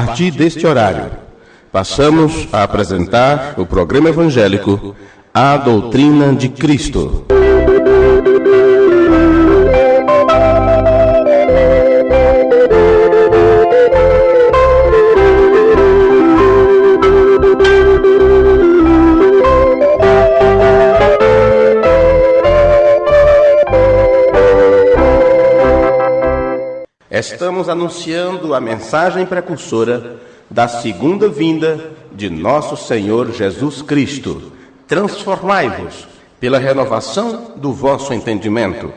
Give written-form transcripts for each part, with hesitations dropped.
partir deste horário, passamos a apresentar o programa evangélico A Doutrina de Cristo. Estamos anunciando a mensagem precursora da segunda vinda de nosso Senhor Jesus Cristo. Transformai-vos pela renovação do vosso entendimento.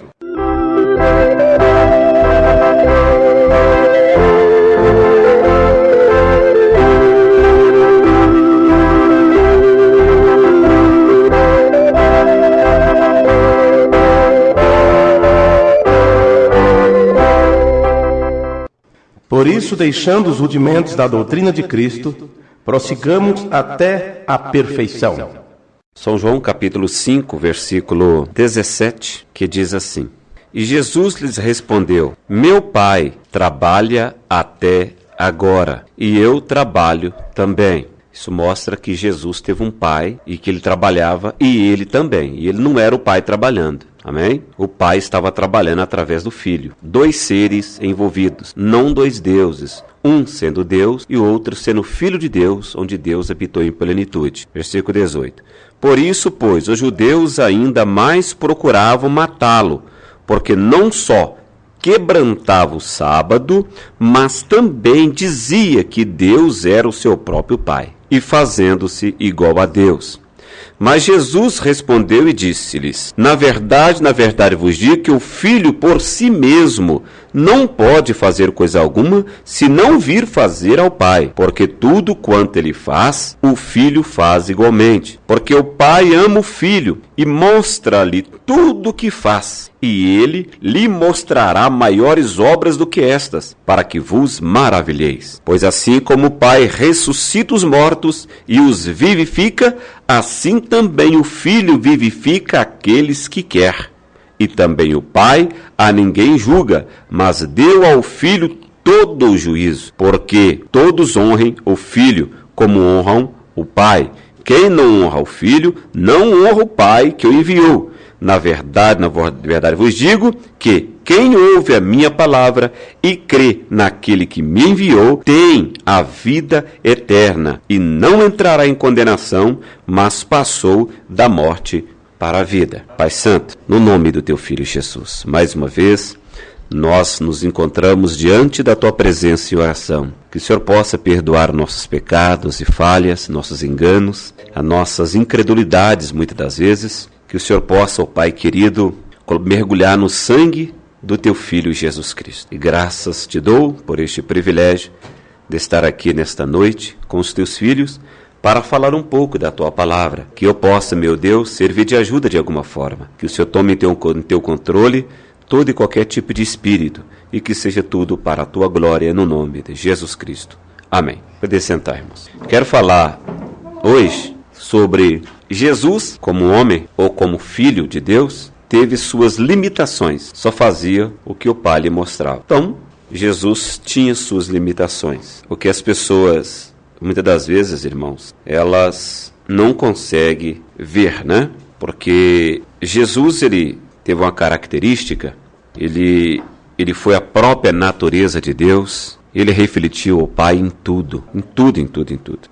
Por isso, deixando os rudimentos da doutrina de Cristo, prossigamos até a perfeição. São João capítulo 5, versículo 17, que diz assim: E Jesus lhes respondeu: Meu Pai trabalha até agora, e eu trabalho também. Isso mostra que Jesus teve um pai e que ele trabalhava, e ele também. E ele não era o pai trabalhando. Amém? O pai estava trabalhando através do filho. Dois seres envolvidos, não dois deuses. Um sendo Deus e o outro sendo filho de Deus, onde Deus habitou em plenitude. Versículo 18. Por isso, pois, os judeus ainda mais procuravam matá-lo, porque não só quebrantava o sábado, mas também dizia que Deus era o seu próprio pai, e fazendo-se igual a Deus. Mas Jesus respondeu e disse-lhes: na verdade vos digo que o Filho por si mesmo não pode fazer coisa alguma, se não vir fazer ao Pai, porque tudo quanto ele faz, o Filho faz igualmente. Porque o Pai ama o Filho e mostra-lhe tudo o que faz, e ele lhe mostrará maiores obras do que estas, para que vos maravilheis. Pois assim como o Pai ressuscita os mortos e os vivifica, assim também o Filho vivifica aqueles que quer. E também o Pai a ninguém julga, mas deu ao Filho todo o juízo, porque todos honrem o Filho como honram o Pai. Quem não honra o Filho, não honra o Pai que o enviou. Na verdade vos digo que quem ouve a minha palavra e crê naquele que me enviou, tem a vida eterna e não entrará em condenação, mas passou da morte para a vida. Pai Santo, no nome do Teu Filho Jesus, mais uma vez, nós nos encontramos diante da Tua presença em oração. Que o Senhor possa perdoar nossos pecados e falhas, nossos enganos, as nossas incredulidades muitas das vezes. Que o Senhor possa, ó Pai querido, mergulhar no sangue do Teu Filho Jesus Cristo. E graças te dou por este privilégio de estar aqui nesta noite com os Teus filhos, para falar um pouco da Tua palavra, que eu possa, meu Deus, servir de ajuda de alguma forma, que o Senhor tome em Teu controle todo e qualquer tipo de espírito, e que seja tudo para a Tua glória, no nome de Jesus Cristo. Amém. Pode sentar, irmãos. Quero falar hoje sobre Jesus, como homem ou como filho de Deus, teve suas limitações, só fazia o que o Pai lhe mostrava. Então, Jesus tinha suas limitações, o que as pessoas, muitas das vezes, irmãos, elas não conseguem ver, né? Porque Jesus, ele teve uma característica, ele foi a própria natureza de Deus, ele refletiu o Pai em tudo.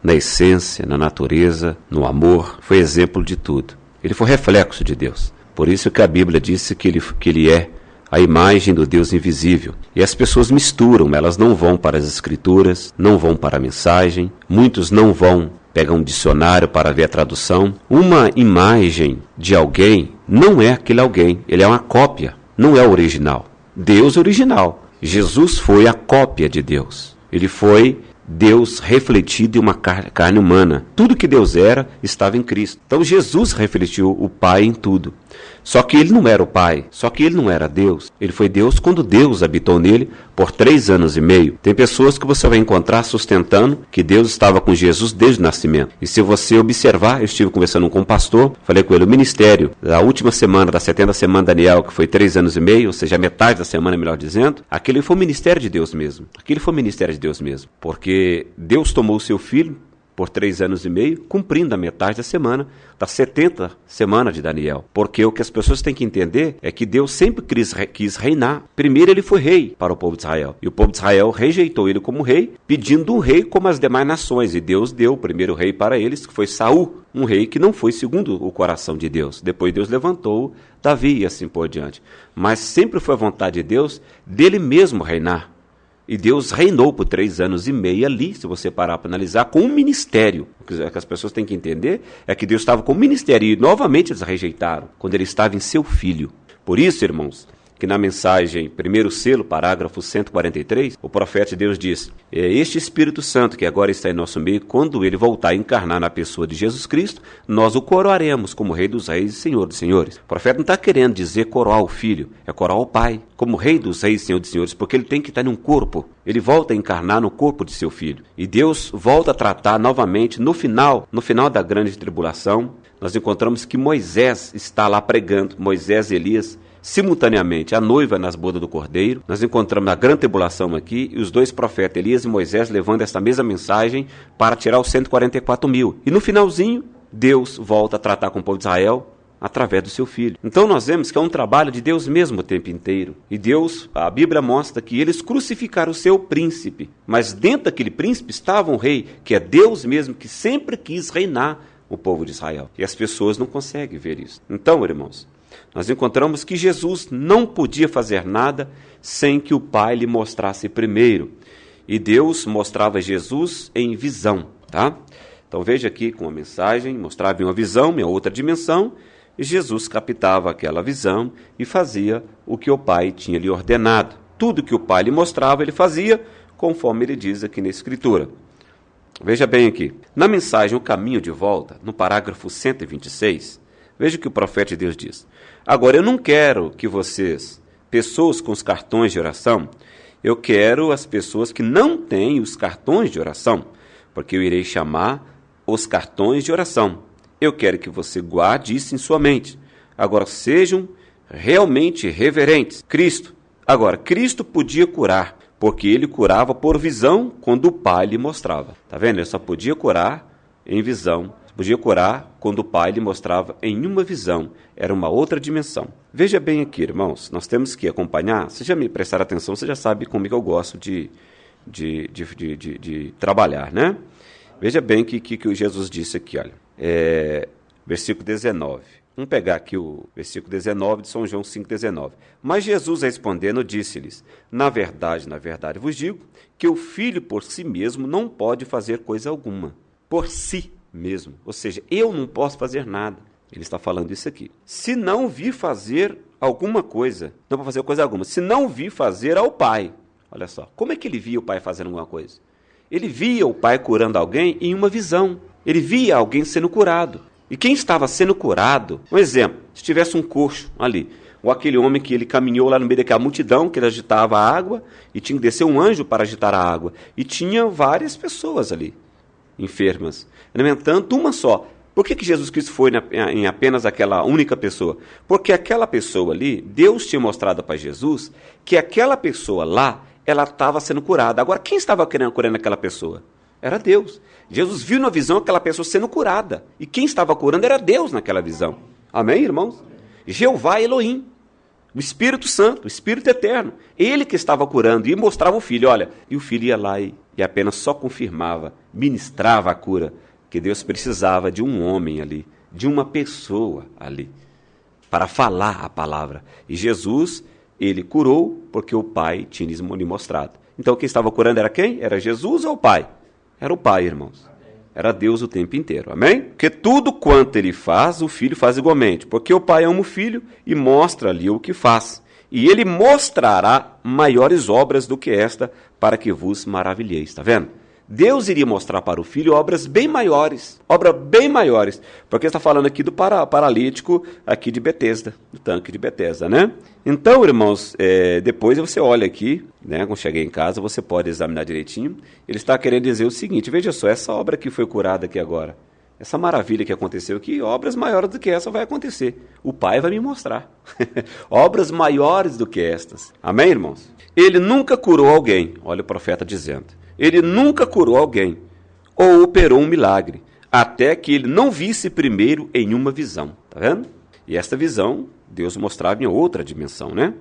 Na essência, na natureza, no amor, foi exemplo de tudo. Ele foi reflexo de Deus. Por isso que a Bíblia disse que ele é a imagem do Deus invisível. E as pessoas misturam, elas não vão para as Escrituras, não vão para a mensagem, muitos não vão pegar um dicionário para ver a tradução. Uma imagem de alguém não é aquele alguém, ele é uma cópia, não é o original. Deus é original. Jesus foi a cópia de Deus. Ele foi Deus refletido em uma carne humana. Tudo que Deus era estava em Cristo. Então Jesus refletiu o Pai em tudo. Só que ele não era o Pai, só que ele não era Deus. Ele foi Deus quando Deus habitou nele por 3 anos e meio. Tem pessoas que você vai encontrar sustentando que Deus estava com Jesus desde o nascimento. E se você observar, eu estive conversando com um pastor, falei com ele, o ministério da última semana, da 70ª semana de Daniel, que foi 3 anos e meio, ou seja, metade da semana, melhor dizendo, aquele foi o ministério de Deus mesmo. Aquele foi o ministério de Deus mesmo. Porque porque Deus tomou o seu filho por 3 anos e meio, cumprindo a metade da semana, das 70 semanas de Daniel. Porque o que as pessoas têm que entender é que Deus sempre quis reinar. Primeiro ele foi rei para o povo de Israel. E o povo de Israel rejeitou ele como rei, pedindo um rei como as demais nações. E Deus deu o primeiro rei para eles, que foi Saul, um rei que não foi segundo o coração de Deus. Depois Deus levantou Davi e assim por diante. Mas sempre foi a vontade de Deus dele mesmo reinar. E Deus reinou por 3 anos e meio ali, se você parar para analisar, com um ministério. O que as pessoas têm que entender é que Deus estava com um ministério e novamente eles rejeitaram, quando ele estava em seu filho. Por isso, irmãos, que na mensagem, primeiro selo, parágrafo 143, o profeta de Deus diz: este Espírito Santo que agora está em nosso meio, quando ele voltar a encarnar na pessoa de Jesus Cristo, nós o coroaremos como Rei dos Reis e Senhor dos Senhores. O profeta não está querendo dizer coroar o Filho, é coroar o Pai, como Rei dos Reis e Senhor dos Senhores, porque ele tem que estar em um corpo. Ele volta a encarnar no corpo de seu Filho. E Deus volta a tratar novamente, no final da grande tribulação, nós encontramos que Moisés está lá pregando, Moisés e Elias, simultaneamente, a noiva nas bodas do Cordeiro. Nós encontramos a grande tribulação aqui e os 2 profetas, Elias e Moisés, levando essa mesma mensagem para tirar os 144 mil. E no finalzinho, Deus volta a tratar com o povo de Israel através do seu Filho. Então nós vemos que é um trabalho de Deus mesmo o tempo inteiro. E Deus, a Bíblia mostra que eles crucificaram o seu príncipe. Mas dentro daquele príncipe estava um rei, que é Deus mesmo, que sempre quis reinar o povo de Israel. E as pessoas não conseguem ver isso. Então, irmãos, nós encontramos que Jesus não podia fazer nada sem que o Pai lhe mostrasse primeiro. E Deus mostrava Jesus em visão, tá? Então veja aqui com a mensagem, mostrava em uma visão, em outra dimensão, e Jesus captava aquela visão e fazia o que o Pai tinha lhe ordenado. Tudo que o Pai lhe mostrava, ele fazia, conforme ele diz aqui na Escritura. Veja bem aqui, na mensagem O Caminho de Volta, no parágrafo 126, veja o que o profeta de Deus diz. Agora, eu não quero que vocês, pessoas com os cartões de oração, eu quero as pessoas que não têm os cartões de oração, porque eu irei chamar os cartões de oração. Eu quero que você guarde isso em sua mente. Agora, sejam realmente reverentes. Cristo podia curar, porque ele curava por visão quando o Pai lhe mostrava. Tá vendo? Ele só podia curar em visão. Podia curar quando o Pai lhe mostrava em uma visão. Era uma outra dimensão. Veja bem aqui, irmãos, nós temos que acompanhar. Se já me prestar atenção, você já sabe como é que eu gosto de trabalhar, né? Veja bem que Jesus disse aqui, olha. Versículo 19. Vamos pegar aqui o versículo 19 de São João 5,19. Mas Jesus respondendo disse-lhes: na verdade vos digo, que o Filho por si mesmo não pode fazer coisa alguma. Por si mesmo. Ou seja, eu não posso fazer nada. Ele está falando isso aqui. Se não vi fazer alguma coisa, não para fazer coisa alguma, se não vi fazer ao Pai. Olha só, como é que ele via o Pai fazendo alguma coisa? Ele via o Pai curando alguém em uma visão. Ele via alguém sendo curado. E quem estava sendo curado, um exemplo, se tivesse um coxo ali, ou aquele homem que ele caminhou lá no meio daquela multidão, que ele agitava a água, e tinha que descer um anjo para agitar a água. E tinha várias pessoas ali, enfermas. No entanto, uma só. Por que Jesus Cristo foi em apenas aquela única pessoa? Porque aquela pessoa ali, Deus tinha mostrado para Jesus que aquela pessoa lá, ela estava sendo curada. Agora, quem estava curando aquela pessoa? Era Deus. Jesus viu na visão aquela pessoa sendo curada. E quem estava curando era Deus naquela visão. Amém, irmãos? Jeová Elohim, o Espírito Santo, o Espírito Eterno. Ele que estava curando e mostrava o Filho. Olha, e o Filho ia lá e apenas só confirmava, ministrava a cura. Que Deus precisava de um homem ali, de uma pessoa ali, para falar a palavra. E Jesus, ele curou porque o Pai tinha lhe mostrado. Então quem estava curando era quem? Era Jesus ou o Pai? Era o Pai, irmãos. Era Deus o tempo inteiro, amém? Porque tudo quanto ele faz, o Filho faz igualmente. Porque o Pai ama o Filho e mostra-lhe o que faz. E ele mostrará maiores obras do que esta, para que vos maravilheis. Está vendo? Deus iria mostrar para o Filho obras bem maiores, porque está falando aqui do paralítico aqui de Betesda, do tanque de Betesda, né? Então, irmãos, depois você olha aqui, né? Quando chegar em casa, você pode examinar direitinho. Ele está querendo dizer o seguinte: veja só, essa obra que foi curada aqui agora, essa maravilha que aconteceu aqui, obras maiores do que essa vai acontecer. O Pai vai me mostrar. Obras maiores do que estas. Amém, irmãos? Ele nunca curou alguém, olha o profeta dizendo. Ele nunca curou alguém ou operou um milagre, até que ele não visse primeiro em uma visão. Tá vendo? E esta visão, Deus mostrava em outra dimensão, né?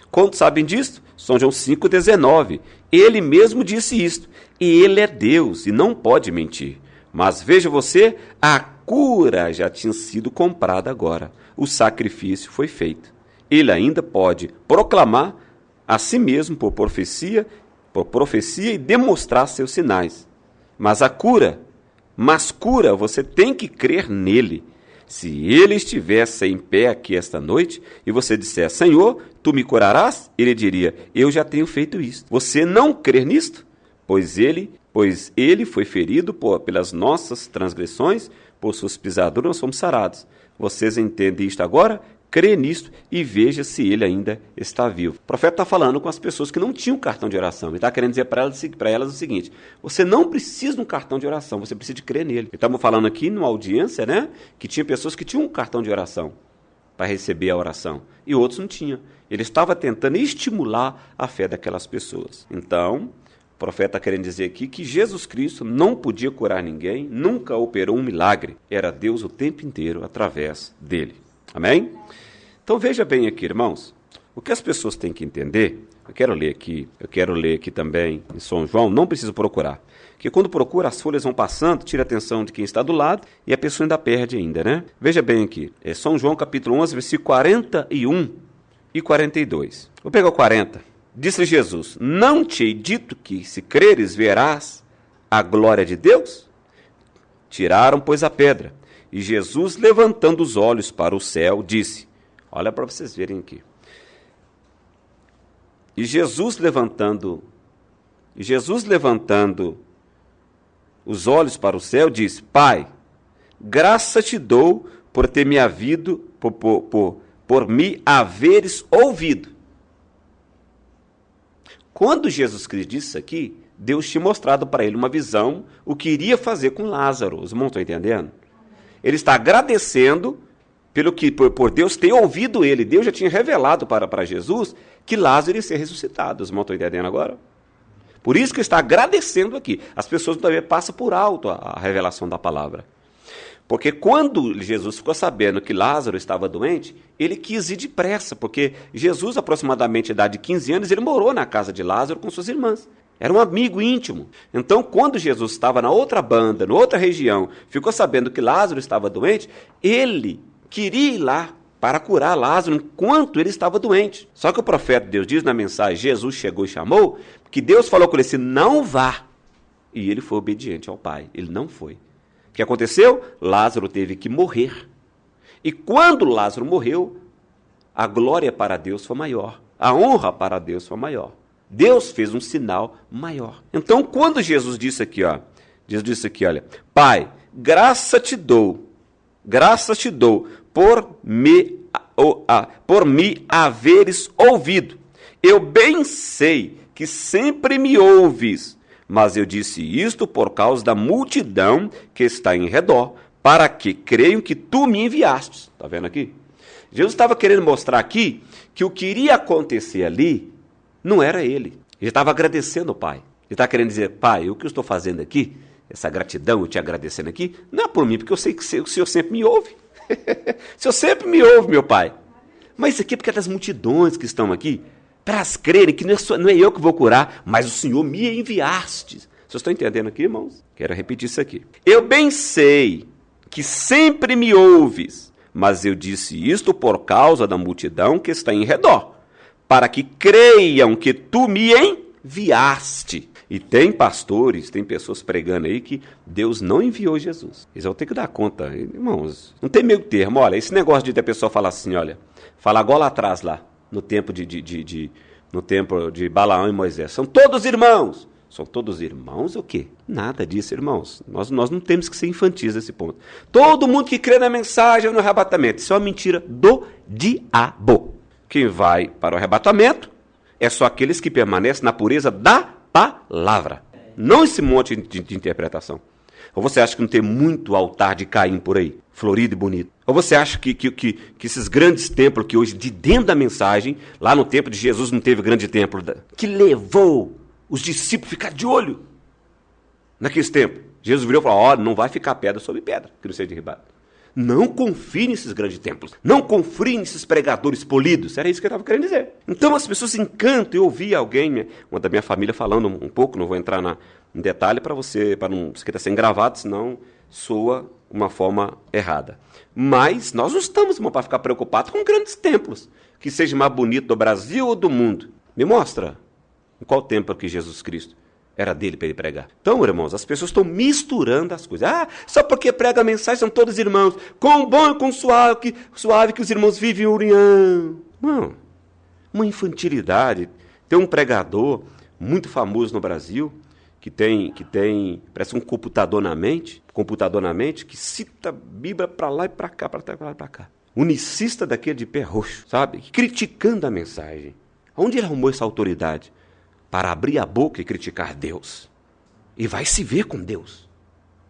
Quantos sabem disso? São João 5,19. Ele mesmo disse isto. E ele é Deus e não pode mentir. Mas veja você, a cura já tinha sido comprada agora. O sacrifício foi feito. Ele ainda pode proclamar a si mesmo por profecia e demonstrar seus sinais. Mas cura, você tem que crer nele. Se ele estivesse em pé aqui esta noite e você disser, Senhor, tu me curarás? Ele diria, eu já tenho feito isto. Você não crer nisto? Pois ele foi ferido pelas nossas transgressões, por suas pisaduras nós fomos sarados. Vocês entendem isto agora? Crê nisto e veja se ele ainda está vivo. O profeta está falando com as pessoas que não tinham cartão de oração. Ele está querendo dizer para elas o seguinte, você não precisa de um cartão de oração, você precisa de crer nele. Estamos falando aqui numa audiência, né, que tinha pessoas que tinham um cartão de oração para receber a oração e outros não tinham. Ele estava tentando estimular a fé daquelas pessoas. Então, o profeta está querendo dizer aqui que Jesus Cristo não podia curar ninguém, nunca operou um milagre. Era Deus o tempo inteiro através dele. Amém? Então veja bem aqui, irmãos, o que as pessoas têm que entender, eu quero ler aqui também em São João, não preciso procurar, que quando procura as folhas vão passando, tira a atenção de quem está do lado e a pessoa ainda perde ainda, né? Veja bem aqui, é São João capítulo 11, versículo 41 e 42. Vou pegar o 40. Disse Jesus, não te hei dito que se creres verás a glória de Deus? Tiraram, pois, a pedra. E Jesus, levantando os olhos para o céu, disse, olha para vocês verem aqui. E Jesus levantando os olhos para o céu, disse, Pai, graça te dou por ter me havido, por me haveres ouvido. Quando Jesus Cristo disse isso aqui, Deus tinha mostrado para ele uma visão, o que iria fazer com Lázaro. Os irmãos estão entendendo? Ele está agradecendo por Deus ter ouvido ele. Deus já tinha revelado para Jesus que Lázaro ia ser ressuscitado. Os irmãos estão entendendo agora? Por isso que ele está agradecendo aqui. As pessoas também passam por alto a revelação da palavra. Porque quando Jesus ficou sabendo que Lázaro estava doente, ele quis ir depressa, porque Jesus, aproximadamente a idade de 15 anos, ele morou na casa de Lázaro com suas irmãs. Era um amigo íntimo. Então, quando Jesus estava na outra banda, na outra região, ficou sabendo que Lázaro estava doente, ele queria ir lá para curar Lázaro enquanto ele estava doente. Só que o profeta de Deus diz na mensagem, Jesus chegou e chamou, que Deus falou com ele assim, não vá. E ele foi obediente ao Pai, ele não foi. O que aconteceu? Lázaro teve que morrer. E quando Lázaro morreu, a glória para Deus foi maior, a honra para Deus foi maior. Deus fez um sinal maior. Então, quando Jesus disse aqui, Jesus disse aqui, olha, Pai, graça te dou por me haveres ouvido. Eu bem sei que sempre me ouves, mas eu disse isto por causa da multidão que está em redor, para que creiam que tu me enviastes. Está vendo aqui? Jesus estava querendo mostrar aqui que o que iria acontecer ali não era ele. Ele estava agradecendo ao Pai. Ele estava querendo dizer, Pai, o que eu estou fazendo aqui, essa gratidão, eu te agradecendo aqui, não é por mim, porque eu sei que o Senhor sempre me ouve. O Senhor sempre me ouve, meu Pai. Mas isso aqui é porque é das multidões que estão aqui, para as crerem que não é eu que vou curar, mas o Senhor me enviaste. Vocês estão entendendo aqui, irmãos? Quero repetir isso aqui. Eu bem sei que sempre me ouves, mas eu disse isto por causa da multidão que está em redor, para que creiam que tu me enviaste. E tem pastores, tem pessoas pregando aí que Deus não enviou Jesus. Eles vão ter que dar conta, irmãos. Não tem meio termo. Olha, esse negócio de a pessoa falar assim, olha, fala igual lá atrás, lá, no tempo no tempo de Balaão e Moisés. São todos irmãos. São todos irmãos o quê? Nada disso, irmãos. Nós não temos que ser infantis nesse ponto. Todo mundo que crê na mensagem no arrebatamento. Isso é uma mentira do diabo. Quem vai para o arrebatamento é só aqueles que permanecem na pureza da palavra. Não esse monte de interpretação. Ou você acha que não tem muito altar de Caim por aí, florido e bonito? Ou você acha que esses grandes templos que hoje, de dentro da mensagem, lá no tempo de Jesus não teve grande templo, que levou os discípulos a ficar de olho? Naqueles tempos, Jesus virou e falou, não vai ficar pedra sobre pedra, que não seja derribado. Não confie nesses grandes templos. Não confie nesses pregadores polidos. Era isso que ele estava querendo dizer. Então as pessoas se encantam. Eu ouvi alguém, uma da minha família, falando um pouco, não vou entrar em detalhe para não estar sendo gravado, senão soa uma forma errada. Mas nós não estamos, irmão, para ficar preocupados com grandes templos, que seja mais bonito do Brasil ou do mundo. Me mostra em qual templo que Jesus Cristo era dele para ele pregar. Então, irmãos, as pessoas estão misturando as coisas. Só porque prega a mensagem são todos irmãos. Quão bom e quão suave que os irmãos vivem em Uriã. Não, uma infantilidade. Tem um pregador muito famoso no Brasil, que tem parece um computador na mente, que cita a Bíblia para lá e para cá, para lá e para cá. Unicista daquele de pé roxo, sabe? Criticando a mensagem. Onde ele arrumou essa autoridade? Para abrir a boca e criticar Deus. E vai se ver com Deus.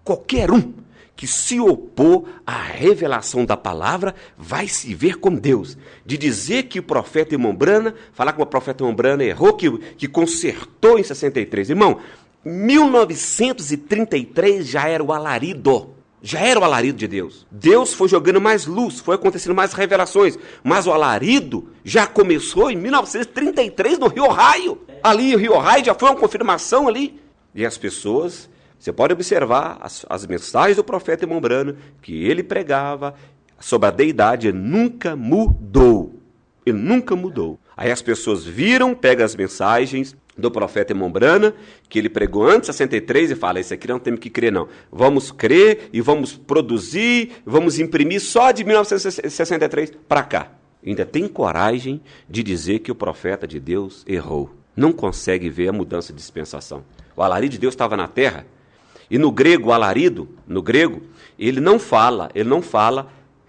Qualquer um que se opor à revelação da palavra vai se ver com Deus. De dizer que o profeta Irmão Brana, falar que o profeta Irmão Brana errou, que consertou em 63. Irmão, 1933 já era o alarido. Já era o alarido de Deus. Deus foi jogando mais luz, foi acontecendo mais revelações. Mas o alarido já começou em 1933 no Rio Raio. Ali, o Rio Raio já foi uma confirmação ali. E as pessoas, você pode observar as mensagens do profeta Irmão Brana, que ele pregava sobre a deidade, ele nunca mudou. Ele nunca mudou. Aí as pessoas viram, pegam as mensagens do profeta Irmão Brana, que ele pregou antes de 63 e fala, isso aqui não temos que crer não. Vamos crer e vamos produzir, vamos imprimir só de 1963 para cá. Ainda tem coragem de dizer que o profeta de Deus errou. Não consegue ver a mudança de dispensação. O alarido de Deus estava na terra. E no grego, o alarido, ele não fala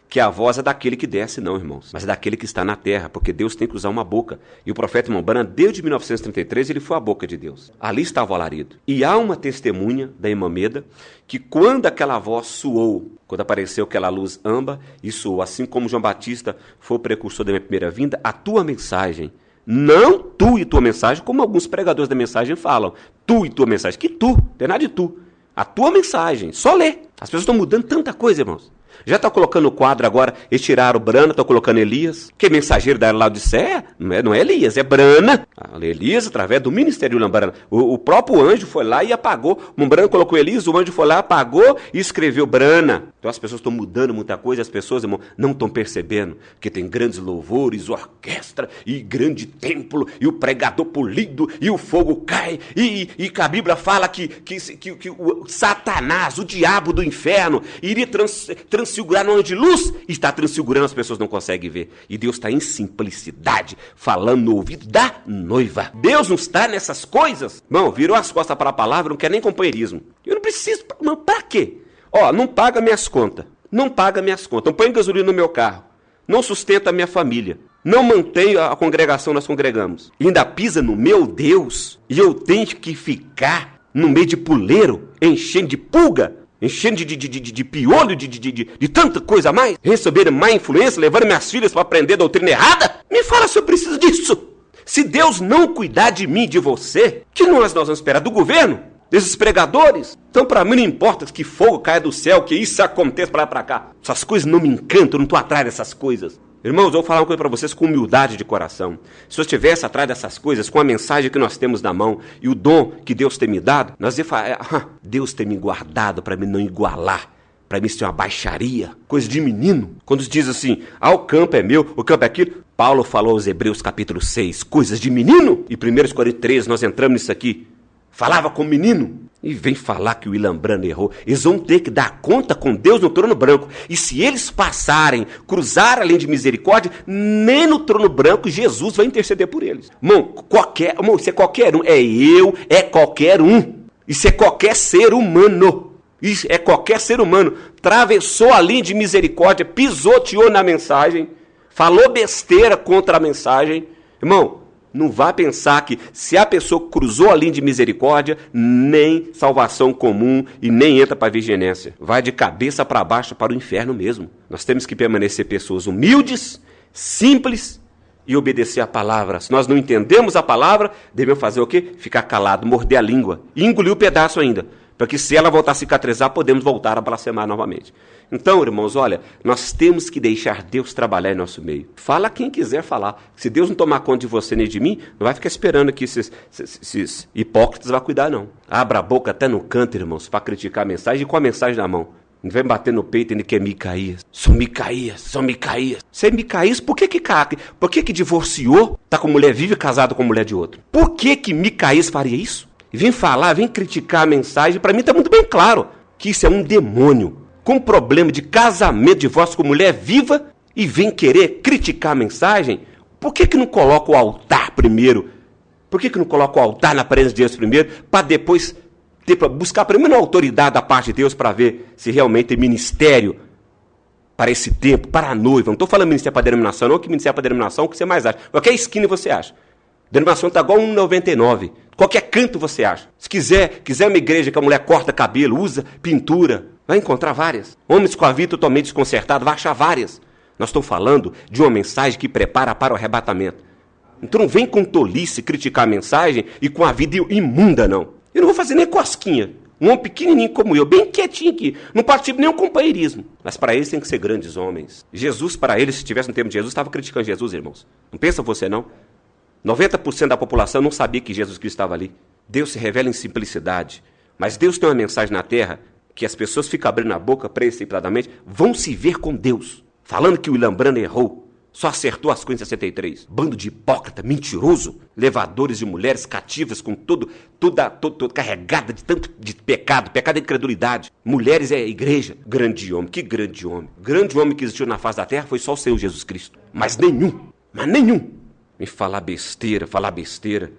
que a voz é daquele que desce, não, irmãos, mas é daquele que está na terra, porque Deus tem que usar uma boca. E o profeta Irmão Brana, desde 1933, ele foi a boca de Deus. Ali estava o alarido. E há uma testemunha da irmã Meda, que quando aquela voz soou, quando apareceu aquela luz âmbar, e soou, assim como João Batista foi o precursor da minha primeira vinda, a tua mensagem, não tu e tua mensagem, como alguns pregadores da mensagem falam, tu e tua mensagem, que tu, não tem nada de tu. A tua mensagem, só lê. As pessoas estão mudando tanta coisa, irmãos. Já está colocando o quadro agora, eles tiraram o Brana, estão colocando Elias, que é mensageiro da Laodiceia, não é Elias, é Brana. Elias, através do ministério de Brana. O próprio anjo foi lá e apagou. O Brana colocou Elias, o anjo foi lá, apagou e escreveu Brana. Então as pessoas estão mudando muita coisa, as pessoas, irmão, não estão percebendo que tem grandes louvores, orquestra e grande templo, e o pregador polido, e o fogo cai, e que a Bíblia fala que o Satanás, o diabo do inferno, iria transfigurar no ano de luz, e está transfigurando, as pessoas não conseguem ver. E Deus está em simplicidade, falando no ouvido da noiva. Deus não está nessas coisas. Não, virou as costas para a palavra, não quer nem companheirismo. Eu não preciso, não, para quê? Não paga minhas contas. Não paga minhas contas. Não põe gasolina no meu carro. Não sustenta a minha família. Não mantenho a congregação, nós congregamos. E ainda pisa no meu Deus. E eu tenho que ficar no meio de puleiro, enchendo de pulga, enchendo de piolho, de tanta coisa a mais. Receber má influência, levando minhas filhas para aprender doutrina errada. Me fala se eu preciso disso. Se Deus não cuidar de mim, de você, que nós vamos esperar do governo? Desses pregadores? Então, para mim, não importa que fogo caia do céu, que isso aconteça para lá para cá. Essas coisas não me encantam, eu não estou atrás dessas coisas. Irmãos, eu vou falar uma coisa para vocês com humildade de coração. Se eu estivesse atrás dessas coisas, com a mensagem que nós temos na mão e o dom que Deus tem me dado, nós ia falar, Deus tem me guardado para me não igualar. Para mim isso é uma baixaria, coisa de menino. Quando se diz assim, o campo é meu, o campo é aquilo. Paulo falou aos Hebreus capítulo 6, coisas de menino. E 1 Coríntios 13, nós entramos nisso aqui. Falava com menino. E vem falar que o William Branham errou. Eles vão ter que dar conta com Deus no trono branco. E se eles passarem, cruzar a linha de misericórdia, nem no trono branco Jesus vai interceder por eles. Irmão, isso é qualquer um. É eu, é qualquer um. Isso é qualquer ser humano. Isso é qualquer ser humano. Atravessou a linha de misericórdia, pisoteou na mensagem, falou besteira contra a mensagem. Irmão, não vá pensar que se a pessoa cruzou a linha de misericórdia, nem salvação comum e nem entra para a virginência. Vai de cabeça para baixo para o inferno mesmo. Nós temos que permanecer pessoas humildes, simples e obedecer a palavra. Se nós não entendemos a palavra, devemos fazer o quê? Ficar calado, morder a língua e engolir o pedaço ainda. Para que se ela voltar a cicatrizar, podemos voltar a blasfemar novamente. Então, irmãos, olha, nós temos que deixar Deus trabalhar em nosso meio. Fala quem quiser falar. Se Deus não tomar conta de você nem de mim, não vai ficar esperando que esses hipócritas vão cuidar, não. Abra a boca até no canto, irmãos, para criticar a mensagem e com a mensagem na mão. Não vem bater no peito e que é Micaías. Sou Micaías. Você é Micaías, por que divorciou? Tá com mulher viva e casado com mulher de outro? Por que Micaías faria isso? E vem falar, vem criticar a mensagem. Para mim está muito bem claro que isso é um demônio com problema de casamento, divórcio com mulher viva e vem querer criticar a mensagem. Por que não coloca o altar primeiro? Por que não coloca o altar na presença de Deus primeiro para depois buscar primeiro a autoridade da parte de Deus para ver se realmente tem ministério para esse tempo, para a noiva? Não estou falando ministério para a denominação, não, que ministério para a denominação, o que você mais acha? Qualquer esquina você acha. Denominação está igual 1,99. Qualquer canto você acha. Se quiser uma igreja que a mulher corta cabelo, usa pintura, vai encontrar várias. Homens com a vida totalmente desconcertada, vai achar várias. Nós estamos falando de uma mensagem que prepara para o arrebatamento. Então não vem com tolice criticar a mensagem e com a vida imunda, não. Eu não vou fazer nem cosquinha. Um homem pequenininho como eu, bem quietinho aqui. Não participo nem um companheirismo. Mas para eles tem que ser grandes homens. Jesus, para eles, se estivesse no tempo de Jesus, estava criticando Jesus, irmãos. Não pensa você, não? 90% da população não sabia que Jesus Cristo estava ali. Deus se revela em simplicidade. Mas Deus tem uma mensagem na terra que as pessoas ficam abrindo a boca precipitadamente, vão se ver com Deus. Falando que o William Branham errou. Só acertou as coisas em 63. Bando de hipócrita, mentiroso. Levadores de mulheres cativas com toda carregada de tanto de pecado de incredulidade. Mulheres é igreja. Grande homem, que grande homem. Grande homem que existiu na face da terra foi só o Senhor Jesus Cristo. Mas nenhum. Me falar besteira.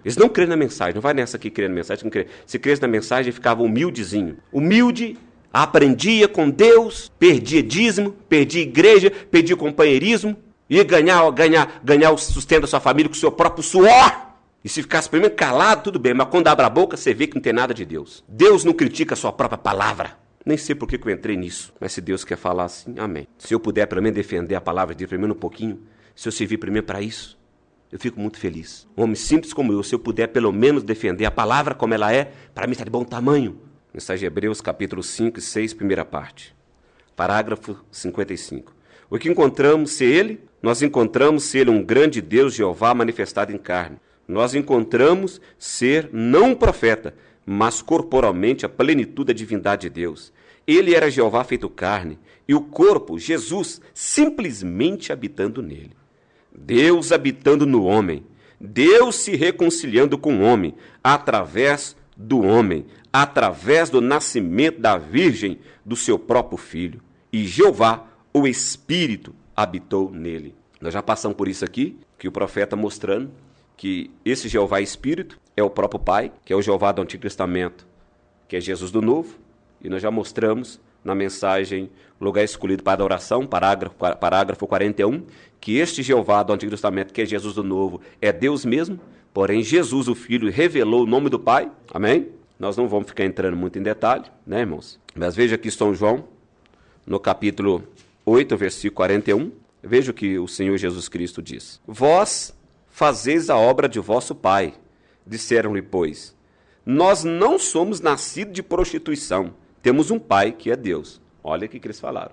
Eles não creem na mensagem, não vai nessa aqui crendo na mensagem. Não crê. Se crês na mensagem, ficava humildezinho. Humilde, aprendia com Deus, perdia dízimo, perdia igreja, perdia companheirismo, ia ganhar o sustento da sua família com o seu próprio suor. E se ficasse primeiro calado, tudo bem, mas quando abre a boca, você vê que não tem nada de Deus. Deus não critica a sua própria palavra. Nem sei por que eu entrei nisso, mas se Deus quer falar assim, amém. Se eu puder pelo menos defender a palavra de Deus primeiro um pouquinho, se eu servir primeiro para isso, eu fico muito feliz. Um homem simples como eu, se eu puder pelo menos defender a palavra como ela é, para mim está de bom tamanho. Mensagem de Hebreus, capítulo 5 e 6, primeira parte. Parágrafo 55. O que encontramos se ele? Nós encontramos ser um grande Deus, Jeová, manifestado em carne. Nós encontramos ser não um profeta, mas corporalmente a plenitude da divindade de Deus. Ele era Jeová feito carne, e o corpo, Jesus, simplesmente habitando nele. Deus habitando no homem, Deus se reconciliando com o homem, através do homem, através do nascimento da virgem do seu próprio filho. E Jeová, o Espírito, habitou nele. Nós já passamos por isso aqui, que o profeta mostrando que esse Jeová Espírito é o próprio Pai, que é o Jeová do Antigo Testamento, que é Jesus do Novo, e nós já mostramos na mensagem Lugar Escolhido para a Adoração, parágrafo 41, que este Jeová do Antigo Testamento, que é Jesus do Novo, é Deus mesmo, porém Jesus, o Filho, revelou o nome do Pai, amém? Nós não vamos ficar entrando muito em detalhe, né, irmãos? Mas veja aqui São João, no capítulo 8, versículo 41, veja o que o Senhor Jesus Cristo diz. Vós fazeis a obra de vosso Pai, disseram-lhe, pois, nós não somos nascidos de prostituição, temos um Pai que é Deus. Olha o que eles falaram,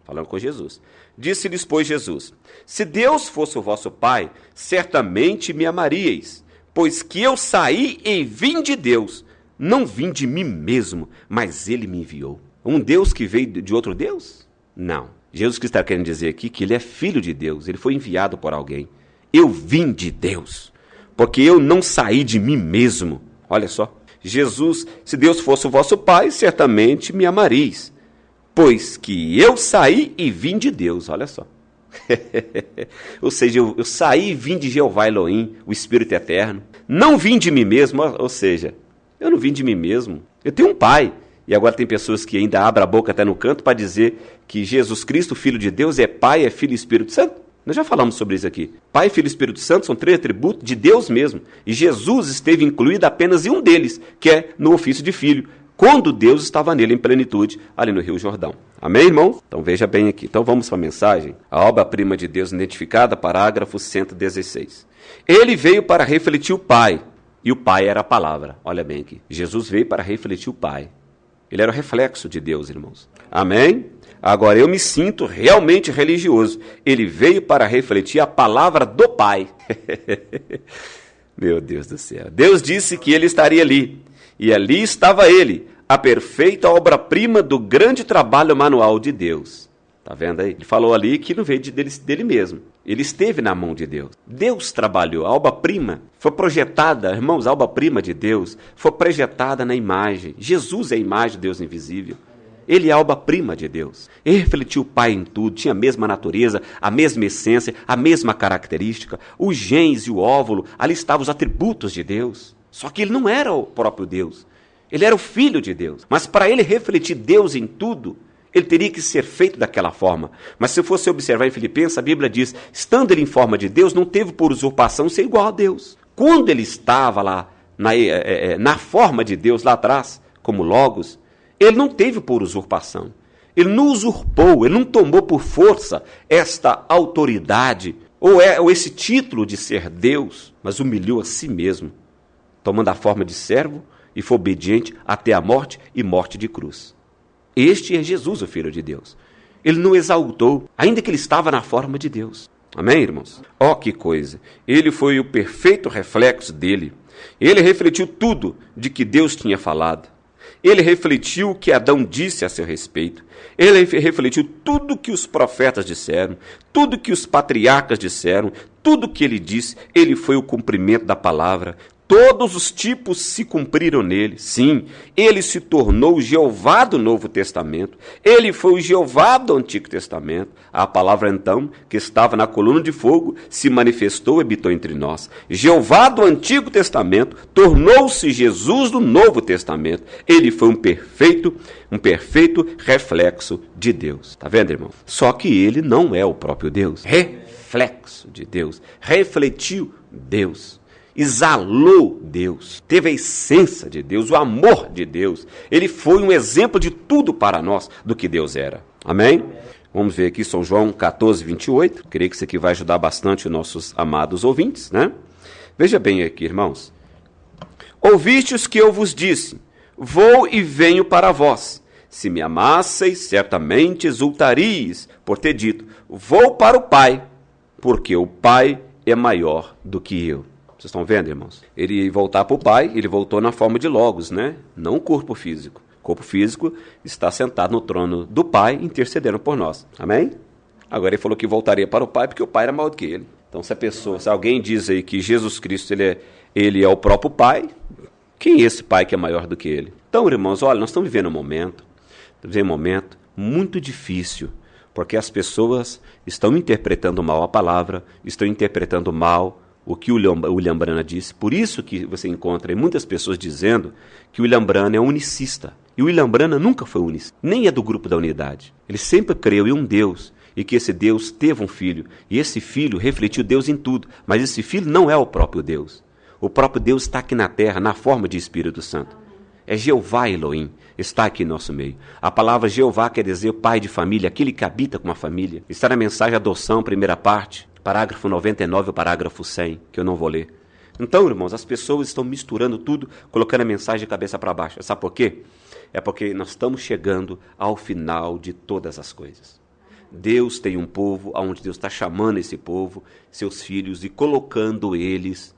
falando com Jesus. Disse-lhes, pois, Jesus, se Deus fosse o vosso Pai, certamente me amaríeis, pois que eu saí e vim de Deus, não vim de mim mesmo, mas Ele me enviou. Um Deus que veio de outro Deus? Não. Jesus Cristo está querendo dizer aqui que Ele é filho de Deus, Ele foi enviado por alguém. Eu vim de Deus, porque eu não saí de mim mesmo. Olha só. Jesus, se Deus fosse o vosso Pai, certamente me amaríeis, pois que eu saí e vim de Deus. Olha só. Ou seja, eu saí e vim de Jeová Elohim, o Espírito Eterno. Não vim de mim mesmo, ou seja, eu não vim de mim mesmo. Eu tenho um Pai. E agora tem pessoas que ainda abrem a boca até no canto para dizer que Jesus Cristo, Filho de Deus, é Pai, é Filho e Espírito Santo. Nós já falamos sobre isso aqui. Pai, Filho e Espírito Santo são 3 atributos de Deus mesmo. E Jesus esteve incluído apenas em um deles, que é no ofício de Filho, quando Deus estava nele em plenitude, ali no Rio Jordão. Amém, irmão? Então veja bem aqui. Então vamos para a mensagem. A obra-prima de Deus identificada, parágrafo 116. Ele veio para refletir o Pai, e o Pai era a palavra. Olha bem aqui. Jesus veio para refletir o Pai. Ele era o reflexo de Deus, irmãos. Amém? Agora, eu me sinto realmente religioso. Ele veio para refletir a palavra do Pai. Meu Deus do céu. Deus disse que ele estaria ali. E ali estava ele, a perfeita obra-prima do grande trabalho manual de Deus. Está vendo aí? Ele falou ali que não veio dele mesmo. Ele esteve na mão de Deus. Deus trabalhou. A obra-prima foi projetada, irmãos, a obra-prima de Deus foi projetada na imagem. Jesus é a imagem de Deus invisível. Ele é a obra-prima de Deus. Ele refletiu o Pai em tudo, tinha a mesma natureza, a mesma essência, a mesma característica. Os genes e o óvulo, ali estavam os atributos de Deus. Só que ele não era o próprio Deus. Ele era o Filho de Deus. Mas para ele refletir Deus em tudo, ele teria que ser feito daquela forma. Mas se você observar em Filipenses, a Bíblia diz, estando ele em forma de Deus, não teve por usurpação ser igual a Deus. Quando ele estava lá, na forma de Deus lá atrás, como Logos, ele não teve por usurpação. Ele não usurpou, ele não tomou por força esta autoridade ou esse título de ser Deus, mas humilhou a si mesmo, tomando a forma de servo e foi obediente até a morte e morte de cruz. Este é Jesus, o Filho de Deus. Ele não exaltou, ainda que ele estava na forma de Deus. Amém, irmãos? Ó, que coisa! Ele foi o perfeito reflexo dele. Ele refletiu tudo de que Deus tinha falado. Ele refletiu o que Adão disse a seu respeito. Ele refletiu tudo que os profetas disseram, tudo que os patriarcas disseram, tudo que ele disse, ele foi o cumprimento da palavra. Todos os tipos se cumpriram nele. Sim, ele se tornou o Jeová do Novo Testamento. Ele foi o Jeová do Antigo Testamento. A palavra, então, que estava na coluna de fogo, se manifestou e habitou entre nós. Jeová do Antigo Testamento tornou-se Jesus do Novo Testamento. Ele foi um perfeito reflexo de Deus. Está vendo, irmão? Só que ele não é o próprio Deus. Reflexo de Deus. Refletiu Deus. Exalou Deus, teve a essência de Deus, o amor de Deus. Ele foi um exemplo de tudo para nós do que Deus era. Amém? Vamos ver aqui São João 14, 28. Creio que isso aqui vai ajudar bastante os nossos amados ouvintes, né? Veja bem aqui, irmãos. Ouvistes que eu vos disse, vou e venho para vós. Se me amasseis, certamente exultaríeis, por ter dito, vou para o Pai, porque o Pai é maior do que eu. Vocês estão vendo, irmãos? Ele voltar para o Pai, ele voltou na forma de Logos, né? Não o corpo físico. O corpo físico está sentado no trono do Pai, intercedendo por nós. Amém? Agora ele falou que voltaria para o Pai, porque o Pai era maior do que ele. Então, se alguém diz aí que Jesus Cristo ele é o próprio Pai, quem é esse Pai que é maior do que ele? Então, irmãos, olha, nós estamos vivendo um momento muito difícil, porque as pessoas estão interpretando mal a palavra, estão interpretando mal o que o William Branham disse. Por isso que você encontra muitas pessoas dizendo que o William Branham é unicista. E o William Branham nunca foi unicista, nem é do grupo da unidade. Ele sempre creu em um Deus, e que esse Deus teve um filho, e esse filho refletiu Deus em tudo, mas esse filho não é o próprio Deus. O próprio Deus está aqui na terra, na forma de Espírito Santo. É Jeová Elohim, está aqui em nosso meio. A palavra Jeová quer dizer pai de família, aquele que habita com uma família. Está na mensagem adoção, primeira parte, parágrafo 99 e parágrafo 100, que eu não vou ler. Então, irmãos, as pessoas estão misturando tudo, colocando a mensagem de cabeça para baixo. Sabe por quê? É porque nós estamos chegando ao final de todas as coisas. Deus tem um povo, onde Deus está chamando esse povo, seus filhos, e colocando eles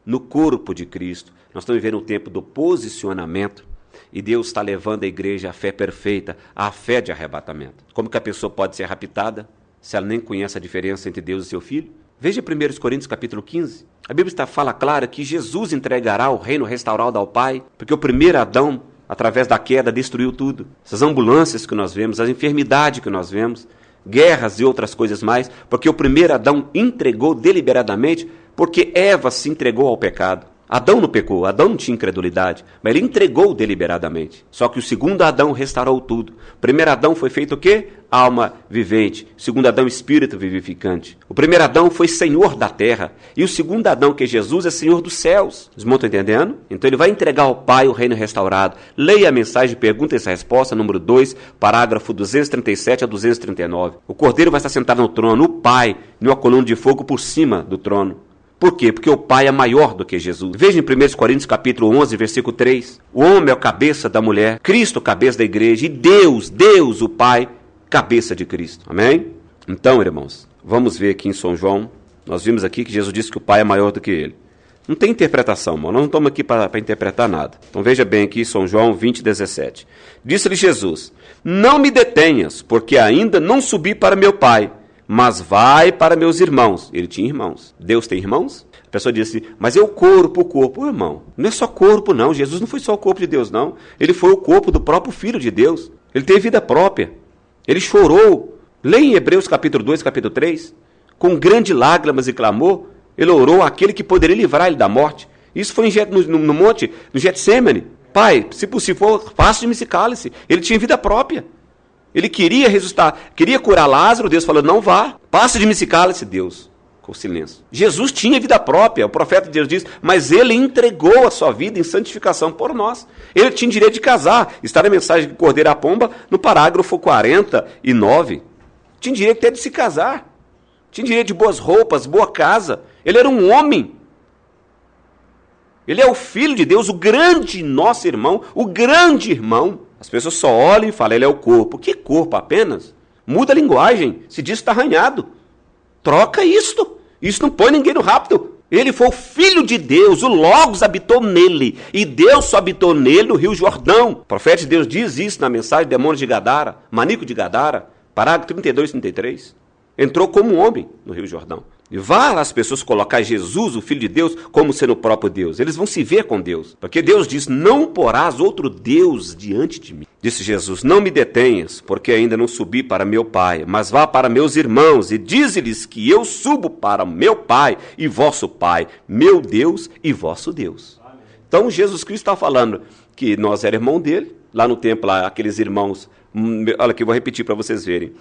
no corpo de Cristo. Nós estamos vivendo um tempo do posicionamento, e Deus está levando a igreja à fé perfeita, à fé de arrebatamento. Como que a pessoa pode ser raptada se ela nem conhece a diferença entre Deus e seu filho? Veja 1 Coríntios capítulo 15. A Bíblia fala clara que Jesus entregará o reino restaurado ao Pai, porque o primeiro Adão, através da queda, destruiu tudo. Essas ambulâncias que nós vemos, as enfermidades que nós vemos, guerras e outras coisas mais, porque o primeiro Adão entregou deliberadamente, porque Eva se entregou ao pecado. Adão não pecou, Adão não tinha incredulidade, mas ele entregou deliberadamente. Só que o segundo Adão restaurou tudo. O primeiro Adão foi feito o quê? Alma vivente. O segundo Adão, espírito vivificante. O primeiro Adão foi senhor da terra. E o segundo Adão, que é Jesus, é senhor dos céus. Vocês estão entendendo? Então ele vai entregar ao Pai o reino restaurado. Leia a mensagem de pergunta e resposta, número 2, parágrafo 237 a 239. O Cordeiro vai estar sentado no trono, o Pai, numa coluna de fogo por cima do trono. Por quê? Porque o Pai é maior do que Jesus. Veja em 1 Coríntios capítulo 11, versículo 3. O homem é a cabeça da mulher, Cristo cabeça da igreja e Deus, o Pai, cabeça de Cristo. Amém? Então, irmãos, vamos ver aqui em São João. Nós vimos aqui que Jesus disse que o Pai é maior do que ele. Não tem interpretação, irmão. Nós não estamos aqui para interpretar nada. Então veja bem aqui São João 20, 17. Disse-lhe Jesus: não me detenhas, porque ainda não subi para meu Pai, mas vai para meus irmãos. Ele tinha irmãos. Deus tem irmãos? A pessoa disse, mas é o corpo. Irmão, não é só corpo, não. Jesus não foi só o corpo de Deus, não. Ele foi o corpo do próprio Filho de Deus. Ele teve vida própria. Ele chorou. Leia em Hebreus capítulo 2, capítulo 3. Com grandes lágrimas e clamor, ele orou àquele que poderia livrar ele da morte. Isso foi no monte, no Getsêmani. Pai, se possível, faça de mim esse cálice. Ele tinha vida própria. Ele queria ressuscitar, queria curar Lázaro. Deus falou, não vá, passe de mim esse cálice. Deus, com silêncio. Jesus tinha vida própria. O profeta de Deus diz, mas ele entregou a sua vida em santificação por nós. Ele tinha direito de casar. Está na mensagem de Cordeiro à Pomba, no parágrafo 49. Tinha direito até de se casar. Tinha direito de boas roupas, boa casa. Ele era um homem. Ele é o Filho de Deus, o grande nosso irmão, o grande irmão. As pessoas só olham e falam, ele é o corpo. Que corpo apenas? Muda a linguagem. Se diz que está arranhado. Troca isto. Isso não põe ninguém no rapto. Ele foi o Filho de Deus, o Logos habitou nele. E Deus só habitou nele no Rio Jordão. O profeta de Deus diz isso na mensagem Demônios de Gadara, Maníaco de Gadara, parágrafo 32 e 33. Entrou como um homem no Rio Jordão. E vá as pessoas colocar Jesus, o Filho de Deus, como sendo o próprio Deus. Eles vão se ver com Deus. Porque Deus diz, não porás outro Deus diante de mim. Disse Jesus, não me detenhas, porque ainda não subi para meu Pai, mas vá para meus irmãos e dize-lhes que eu subo para meu Pai e vosso Pai, meu Deus e vosso Deus. Amém. Então Jesus Cristo está falando que nós éramos irmão dele, lá no templo, lá, aqueles irmãos, olha aqui, eu vou repetir para vocês verem.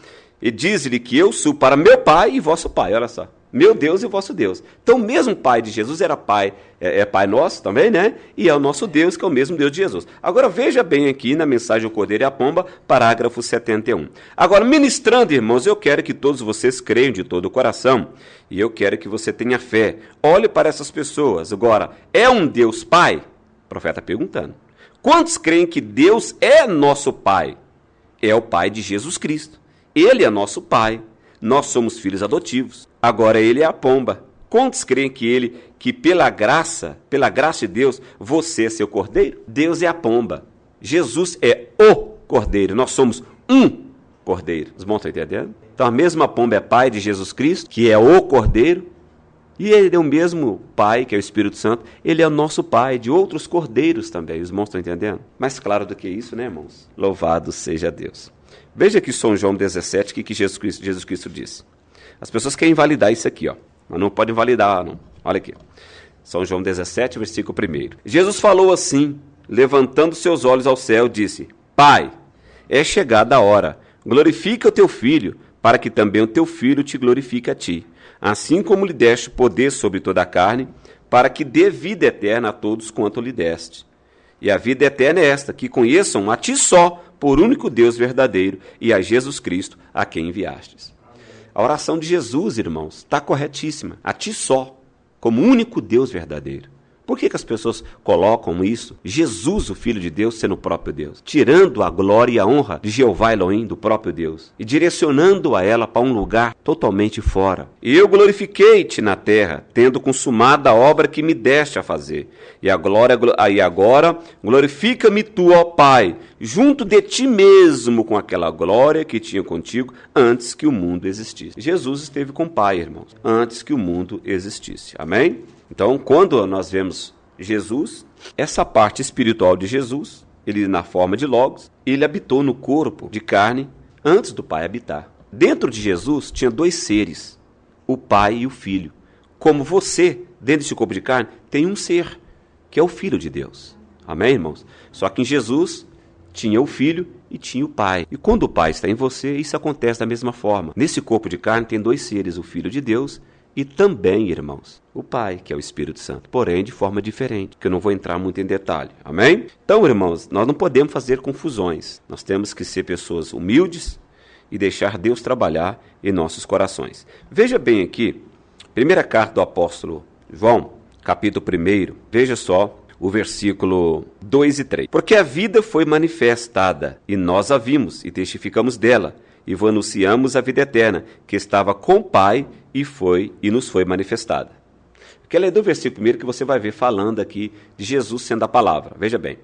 E diz-lhe que eu subo para meu Pai e vosso Pai, olha só. Meu Deus e vosso Deus. Então, o mesmo Pai de Jesus era Pai, é Pai nosso também, né? E é o nosso Deus, que é o mesmo Deus de Jesus. Agora, veja bem aqui na mensagem O Cordeiro e a Pomba, parágrafo 71. Agora, ministrando, irmãos, eu quero que todos vocês creiam de todo o coração. E eu quero que você tenha fé. Olhe para essas pessoas. Agora, é um Deus Pai? O profeta perguntando. Quantos creem que Deus é nosso Pai? É o Pai de Jesus Cristo. Ele é nosso Pai. Nós somos filhos adotivos. Agora ele é a pomba. Quantos creem que pela graça de Deus, você é seu cordeiro? Deus é a pomba. Jesus é o cordeiro. Nós somos um cordeiro. Os irmãos estão entendendo? Então a mesma pomba é pai de Jesus Cristo, que é o cordeiro. E ele é o mesmo Pai, que é o Espírito Santo. Ele é o nosso Pai de outros cordeiros também. Os irmãos estão entendendo? Mais claro do que isso, né, irmãos? Louvado seja Deus. Veja aqui São João 17, que Jesus Cristo disse. As pessoas querem invalidar isso aqui, ó, mas não podem validar, não. Olha aqui. São João 17, versículo 1. Jesus falou assim, levantando seus olhos ao céu, disse, Pai, é chegada a hora, glorifica o teu Filho, para que também o teu Filho te glorifique a ti, assim como lhe deste poder sobre toda a carne, para que dê vida eterna a todos quanto lhe deste. E a vida eterna é esta, que conheçam a ti só, por único Deus verdadeiro, e a Jesus Cristo, a quem enviastes. A oração de Jesus, irmãos, está corretíssima. A ti só, como único Deus verdadeiro. Por que as pessoas colocam isso? Jesus, o Filho de Deus, sendo o próprio Deus. Tirando a glória e a honra de Jeová Elohim, do próprio Deus. E direcionando a ela para um lugar totalmente fora. E eu glorifiquei-te na terra, tendo consumado a obra que me deste a fazer. E agora glorifica-me tu, ó Pai, junto de ti mesmo, com aquela glória que tinha contigo antes que o mundo existisse. Jesus esteve com o Pai, irmãos, antes que o mundo existisse. Amém? Então, quando nós vemos Jesus, essa parte espiritual de Jesus, ele na forma de Logos, ele habitou no corpo de carne antes do Pai habitar. Dentro de Jesus tinha dois seres, o Pai e o Filho. Como você, dentro desse corpo de carne, tem um ser, que é o Filho de Deus. Amém, irmãos? Só que em Jesus tinha o Filho e tinha o Pai. E quando o Pai está em você, isso acontece da mesma forma. Nesse corpo de carne tem dois seres, o Filho de Deus e também, irmãos, o Pai, que é o Espírito Santo, porém de forma diferente, que eu não vou entrar muito em detalhe, amém? Então, irmãos, nós não podemos fazer confusões, nós temos que ser pessoas humildes e deixar Deus trabalhar em nossos corações. Veja bem aqui, primeira carta do apóstolo João, capítulo 1, veja só o versículo 2 e 3. Porque a vida foi manifestada, e nós a vimos, e testificamos dela, e vos anunciamos a vida eterna, que estava com o Pai, e nos foi manifestada. Quero ler do versículo 1 que você vai ver falando aqui de Jesus sendo a palavra. Veja bem.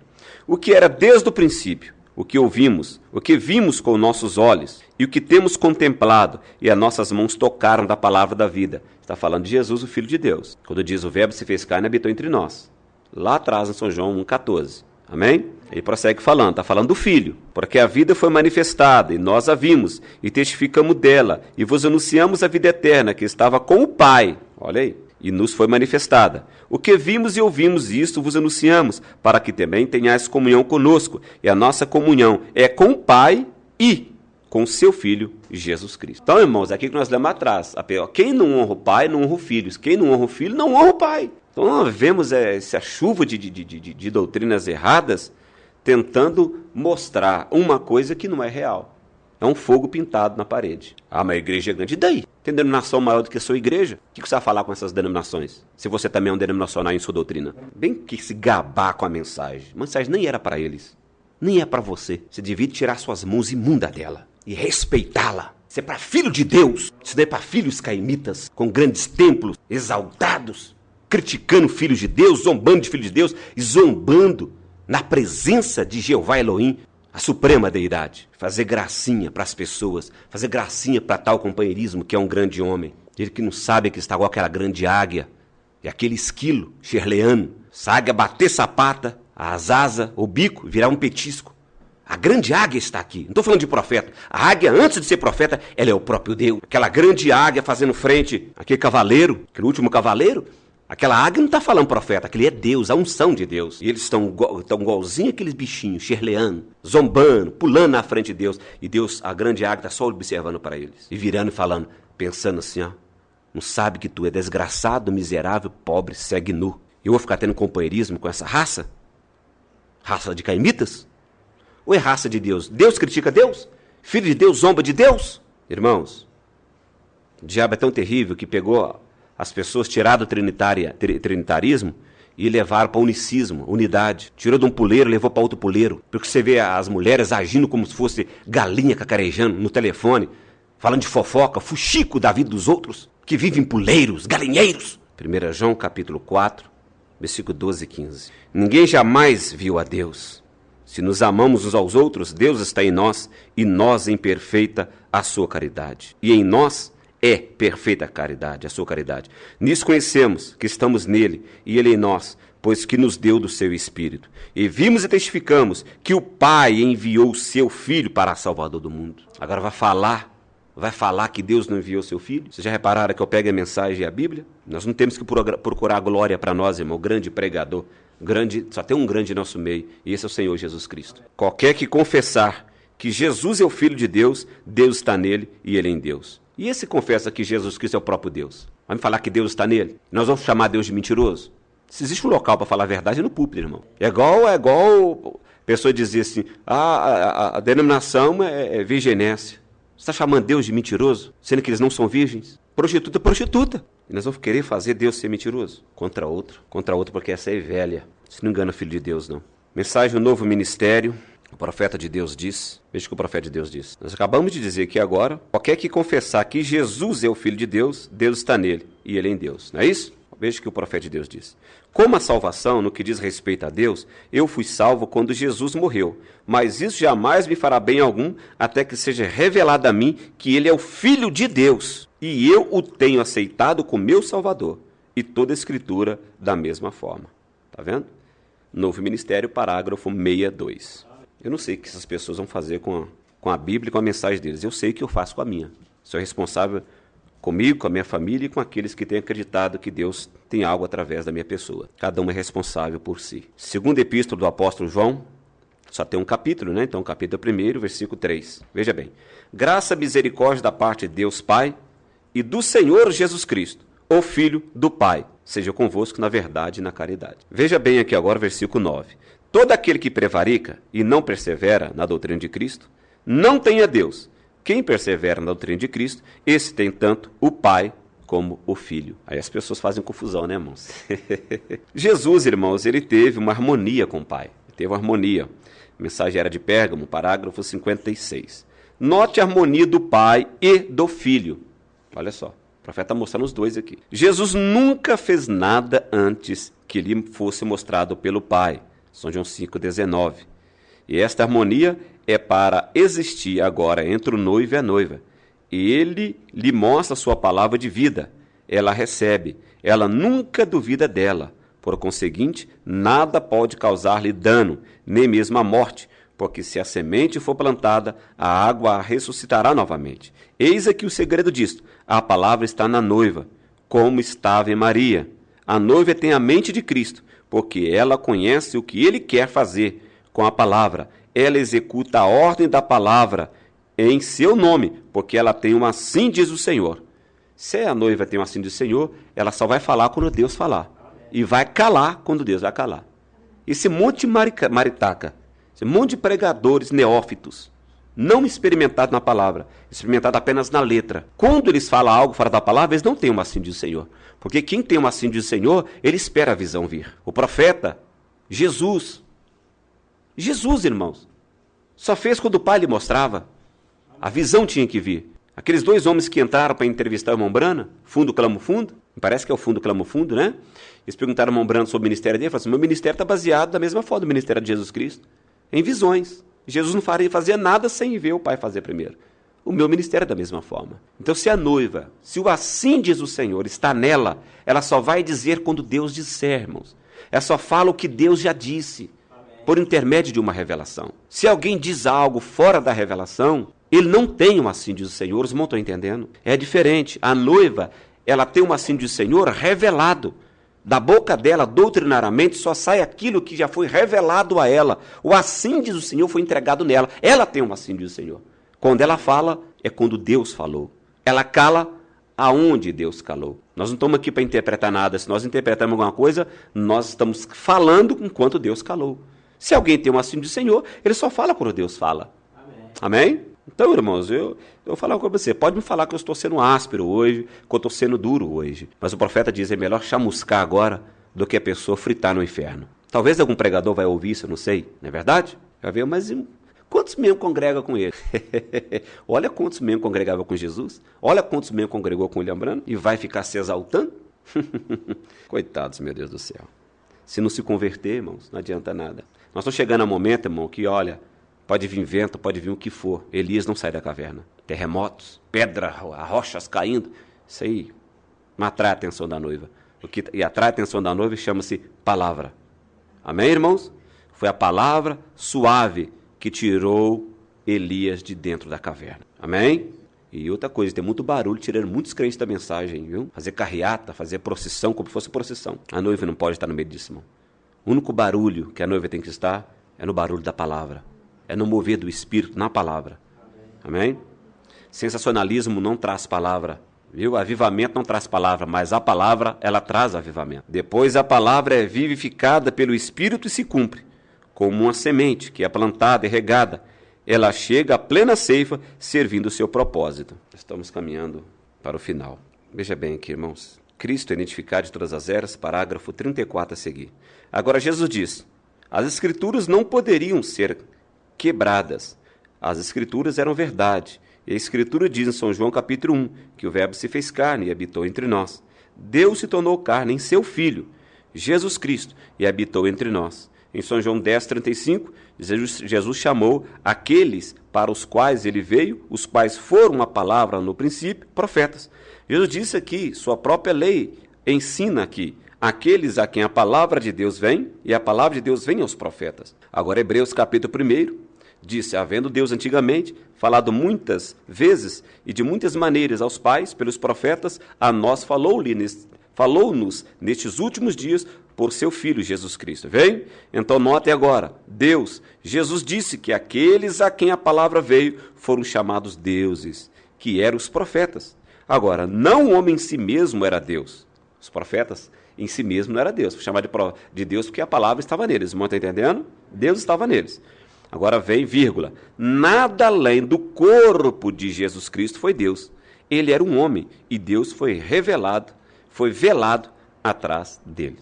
O que era desde o princípio, o que ouvimos, o que vimos com nossos olhos, e o que temos contemplado, e as nossas mãos tocaram da palavra da vida. Está falando de Jesus, o Filho de Deus. Quando diz o verbo se fez carne e habitou entre nós. Lá atrás, em São João 1,14. Amém? Ele prossegue falando, está falando do Filho. Porque a vida foi manifestada, e nós a vimos, e testificamos dela, e vos anunciamos a vida eterna, que estava com o Pai. Olha aí. E nos foi manifestada. O que vimos e ouvimos, isto vos anunciamos, para que também tenhais comunhão conosco. E a nossa comunhão é com o Pai e com o seu Filho, Jesus Cristo. Então, irmãos, aqui que nós lemos atrás. Quem não honra o Pai, não honra o Filho. Quem não honra o Filho, não honra o Pai. Então, nós vemos essa chuva de doutrinas erradas tentando mostrar uma coisa que não é real. É um fogo pintado na parede. Ah, mas a igreja é grande. E daí? Tem denominação maior do que a sua igreja? O que você vai falar com essas denominações? Se você também é um denominacional em sua doutrina. Bem que se gabar com a mensagem. A mensagem nem era para eles. Nem é para você. Você devia tirar suas mãos imundas dela e respeitá-la. Isso é para filho de Deus. Isso não é para filhos caimitas com grandes templos exaltados, criticando filhos de Deus, zombando de filhos de Deus e zombando na presença de Jeová Elohim, a suprema deidade. Fazer gracinha para as pessoas, fazer gracinha para tal companheirismo que é um grande homem. Ele que não sabe que está igual aquela grande águia e aquele esquilo shirleano. Essa águia bater sapata, as asas, o bico, virar um petisco. A grande águia está aqui. Não estou falando de profeta. A águia, antes de ser profeta, ela é o próprio Deus. Aquela grande águia fazendo frente, aquele cavaleiro, aquele último cavaleiro. Aquela águia não está falando profeta, aquele é Deus, a unção de Deus. E eles estão igualzinho aqueles bichinhos, shirleando, zombando, pulando na frente de Deus. E Deus, a grande águia, está só observando para eles. E virando e falando, pensando assim, ó. Não sabe que tu é desgraçado, miserável, pobre, cego nu. E eu vou ficar tendo companheirismo com essa raça? Raça de caimitas? Ou é raça de Deus? Deus critica Deus? Filho de Deus zomba de Deus? Irmãos, o diabo é tão terrível que pegou as pessoas, tiraram do trinitarismo e levaram para o unicismo, unidade. Tirou de um puleiro, levou para outro puleiro. Porque você vê as mulheres agindo como se fosse galinha cacarejando no telefone, falando de fofoca, fuxico da vida dos outros, que vivem puleiros, galinheiros. 1 João capítulo 4, versículo 12 e 15. Ninguém jamais viu a Deus. Se nos amamos uns aos outros, Deus está em nós e nós em perfeita a sua caridade. E em nós é perfeita a caridade, a sua caridade. Nisso conhecemos que estamos nele e ele em nós, pois que nos deu do seu Espírito. E vimos e testificamos que o Pai enviou o seu Filho para Salvador do mundo. Agora vai falar que Deus não enviou o seu Filho? Vocês já repararam que eu pego a mensagem e a Bíblia? Nós não temos que procurar glória para nós, irmão, o grande pregador. Só tem um grande em nosso meio, e esse é o Senhor Jesus Cristo. Qualquer que confessar que Jesus é o Filho de Deus, Deus está nele e ele em Deus. E esse confessa que Jesus Cristo é o próprio Deus? Vai me falar que Deus está nele? Nós vamos chamar Deus de mentiroso? Se existe um local para falar a verdade, é no púlpito, irmão. É igual a pessoa dizer assim, a denominação é virginéssia. Você está chamando Deus de mentiroso, sendo que eles não são virgens? Prostituta é prostituta. E nós vamos querer fazer Deus ser mentiroso? Contra outro, porque essa é velha. Isso não engana o Filho de Deus, não. Mensagem do novo ministério. O profeta de Deus diz, veja o que o profeta de Deus diz. Nós acabamos de dizer que agora, qualquer que confessar que Jesus é o Filho de Deus, Deus está nele e ele em Deus. Não é isso? Veja o que o profeta de Deus diz. Como a salvação, no que diz respeito a Deus, eu fui salvo quando Jesus morreu. Mas isso jamais me fará bem algum, até que seja revelado a mim que ele é o Filho de Deus. E eu o tenho aceitado como meu Salvador. E toda a Escritura da mesma forma. Está vendo? Novo Ministério, parágrafo 62. Eu não sei o que essas pessoas vão fazer com a Bíblia e com a mensagem deles. Eu sei o que eu faço com a minha. Sou responsável comigo, com a minha família e com aqueles que têm acreditado que Deus tem algo através da minha pessoa. Cada um é responsável por si. Segunda epístola do apóstolo João, só tem um capítulo, né? Então, capítulo 1, versículo 3. Veja bem. Graça e misericórdia da parte de Deus Pai e do Senhor Jesus Cristo, o Filho do Pai, seja convosco na verdade e na caridade. Veja bem aqui agora, versículo 9. Todo aquele que prevarica e não persevera na doutrina de Cristo, não tem a Deus. Quem persevera na doutrina de Cristo, esse tem tanto o Pai como o Filho. Aí as pessoas fazem confusão, né, irmãos? Jesus, irmãos, ele teve uma harmonia com o Pai. Ele teve uma harmonia. A mensagem era de Pérgamo, parágrafo 56. Note a harmonia do Pai e do Filho. Olha só, o profeta está mostrando os dois aqui. Jesus nunca fez nada antes que lhe fosse mostrado pelo Pai. São João 5,19. E esta harmonia é para existir agora entre o noivo e a noiva. Ele lhe mostra a sua palavra de vida. Ela recebe. Ela nunca duvida dela. Por conseguinte, nada pode causar-lhe dano, nem mesmo a morte, porque se a semente for plantada, a água a ressuscitará novamente. Eis aqui o segredo disto. A palavra está na noiva, como estava em Maria. A noiva tem a mente de Cristo, porque ela conhece o que ele quer fazer com a palavra. Ela executa a ordem da palavra em seu nome, porque ela tem um assim diz o Senhor. Se a noiva tem um assim diz o Senhor, ela só vai falar quando Deus falar. E vai calar quando Deus vai calar. Esse monte de maritaca, esse monte de pregadores neófitos, não experimentados na palavra, experimentados apenas na letra. Quando eles falam algo fora da palavra, eles não têm um assim diz o Senhor. Porque quem tem um assim diz o Senhor, ele espera a visão vir. O profeta, Jesus, irmãos, só fez quando o Pai lhe mostrava. A visão tinha que vir. Aqueles dois homens que entraram para entrevistar o irmão Brana, fundo clamo fundo, parece que é o fundo clamo fundo, né? Eles perguntaram ao irmão Brana sobre o ministério dele, ele falou assim, meu ministério está baseado da mesma forma do ministério de Jesus Cristo, em visões. Jesus não fazia nada sem ver o Pai fazer primeiro. O meu ministério é da mesma forma. Então se a noiva, se o assim diz o Senhor está nela, ela só vai dizer quando Deus disser, irmãos. Ela só fala o que Deus já disse, por intermédio de uma revelação. Se alguém diz algo fora da revelação, ele não tem um assim diz o Senhor, os irmãos estão entendendo? É diferente. A noiva, ela tem um assim diz o Senhor revelado. Da boca dela, doutrinariamente, só sai aquilo que já foi revelado a ela. O assim diz o Senhor foi entregado nela. Ela tem um assim diz o Senhor. Quando ela fala, é quando Deus falou. Ela cala aonde Deus calou. Nós não estamos aqui para interpretar nada. Se nós interpretamos alguma coisa, nós estamos falando enquanto Deus calou. Se alguém tem um assim diz o Senhor, ele só fala quando Deus fala. Amém? Então, irmãos, eu vou falar com você. Pode me falar que eu estou sendo áspero hoje, que eu estou sendo duro hoje. Mas o profeta diz, é melhor chamuscar agora do que a pessoa fritar no inferno. Talvez algum pregador vai ouvir isso, eu não sei. Não é verdade? Vai ver, mas quantos membros congrega com ele? Olha quantos membros congregava com Jesus. Olha quantos membros congregou com William Branham. E vai ficar se exaltando? Coitados, meu Deus do céu. Se não se converter, irmãos, não adianta nada. Nós estamos chegando a um momento, irmão, que olha... Pode vir vento, pode vir o que for. Elias não sai da caverna. Terremotos, pedra, rochas caindo. Isso aí não atrai a atenção da noiva. O que atrai a atenção da noiva chama-se palavra. Amém, irmãos? Foi a palavra suave que tirou Elias de dentro da caverna. Amém? E outra coisa, tem muito barulho tirando muitos crentes da mensagem, viu? Fazer carreata, fazer procissão, como se fosse procissão. A noiva não pode estar no meio disso, irmão. O único barulho que a noiva tem que estar é no barulho da palavra. É no mover do Espírito na palavra. Amém? Sensacionalismo não traz palavra. Viu? Avivamento não traz palavra, mas a palavra, ela traz avivamento. Depois a palavra é vivificada pelo Espírito e se cumpre. Como uma semente que é plantada e regada. Ela chega à plena ceifa, servindo o seu propósito. Estamos caminhando para o final. Veja bem aqui, irmãos. Cristo é identificado de todas as eras, parágrafo 34 a seguir. Agora Jesus diz, as Escrituras não poderiam ser quebradas. As Escrituras eram verdade. E a Escritura diz em São João capítulo 1, que o Verbo se fez carne e habitou entre nós. Deus se tornou carne em seu Filho, Jesus Cristo, e habitou entre nós. Em São João 10:35, Jesus chamou aqueles para os quais ele veio, os quais foram a palavra no princípio, profetas. Jesus disse aqui, sua própria lei ensina aqui, aqueles a quem a palavra de Deus vem, e a palavra de Deus vem aos profetas. Agora, Hebreus capítulo 1, disse, havendo Deus antigamente falado muitas vezes e de muitas maneiras aos pais, pelos profetas, a nós falou-nos nestes últimos dias por seu Filho Jesus Cristo. Vem? Então notem agora, Jesus disse que aqueles a quem a palavra veio foram chamados deuses, que eram os profetas. Agora, não o homem em si mesmo era Deus. Os profetas em si mesmo não era Deus. Foi chamado de Deus porque a palavra estava neles. Os irmãos estão entendendo? Deus estava neles. Agora vem, vírgula, nada além do corpo de Jesus Cristo foi Deus. Ele era um homem e Deus foi revelado, foi velado atrás dele.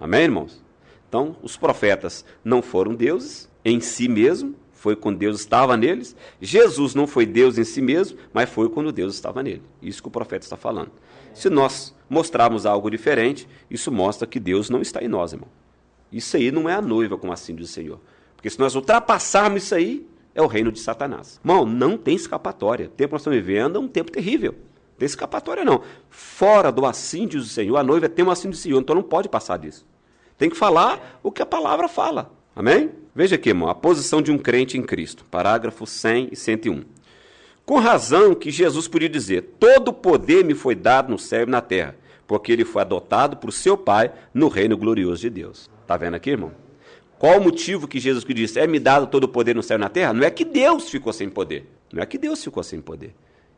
Amém, irmãos? Então, os profetas não foram deuses em si mesmo, foi quando Deus estava neles. Jesus não foi Deus em si mesmo, mas foi quando Deus estava nele. Isso que o profeta está falando. Se nós mostrarmos algo diferente, isso mostra que Deus não está em nós, irmão. Isso aí não é a noiva, como assim diz o Senhor. Porque se nós ultrapassarmos isso aí, é o reino de Satanás. Irmão, não tem escapatória. O tempo que nós estamos vivendo é um tempo terrível. Não tem escapatória, não. Fora do assim diz o Senhor, a noiva tem um assim do Senhor, então não pode passar disso. Tem que falar o que a palavra fala. Amém? Veja aqui, irmão, a posição de um crente em Cristo. Parágrafo 100 e 101. Com razão que Jesus podia dizer, todo o poder me foi dado no céu e na terra, porque ele foi adotado por seu Pai no reino glorioso de Deus. Está vendo aqui, irmão? Qual o motivo que Jesus disse, é me dado todo o poder no céu e na terra? Não é que Deus ficou sem poder. Não é que Deus ficou sem poder.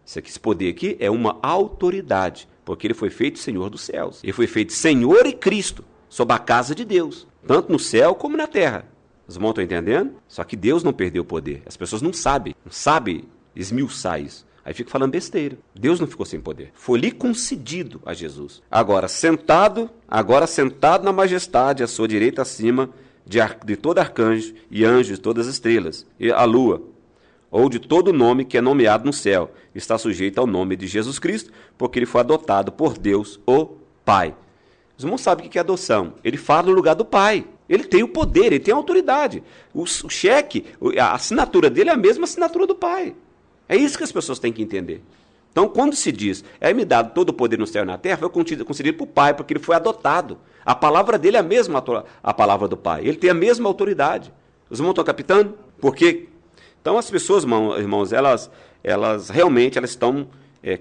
Esse poder aqui é uma autoridade, porque ele foi feito Senhor dos céus. Ele foi feito Senhor e Cristo, sob a casa de Deus, tanto no céu como na terra. Os irmãos estão entendendo? Só que Deus não perdeu o poder. As pessoas não sabem esmiuçar isso. Aí fica falando besteira. Deus não ficou sem poder. Foi lhe concedido a Jesus. Agora sentado na majestade, à sua direita acima de todo arcanjo e anjo de todas as estrelas, e a lua, ou de todo nome que é nomeado no céu, está sujeito ao nome de Jesus Cristo, porque ele foi adotado por Deus, o Pai. Os irmãos sabem o que é adoção. Ele fala no lugar do Pai. Ele tem o poder, ele tem a autoridade. O cheque, a assinatura dele é a mesma assinatura do Pai. É isso que as pessoas têm que entender. Então, quando se diz, é-me dado todo o poder no céu e na terra, foi concedido para o Pai, porque ele foi adotado. A palavra dele é a mesma a palavra do Pai. Ele tem a mesma autoridade. Os irmãos estão captando? Por quê? Então, as pessoas, irmãos, elas realmente estão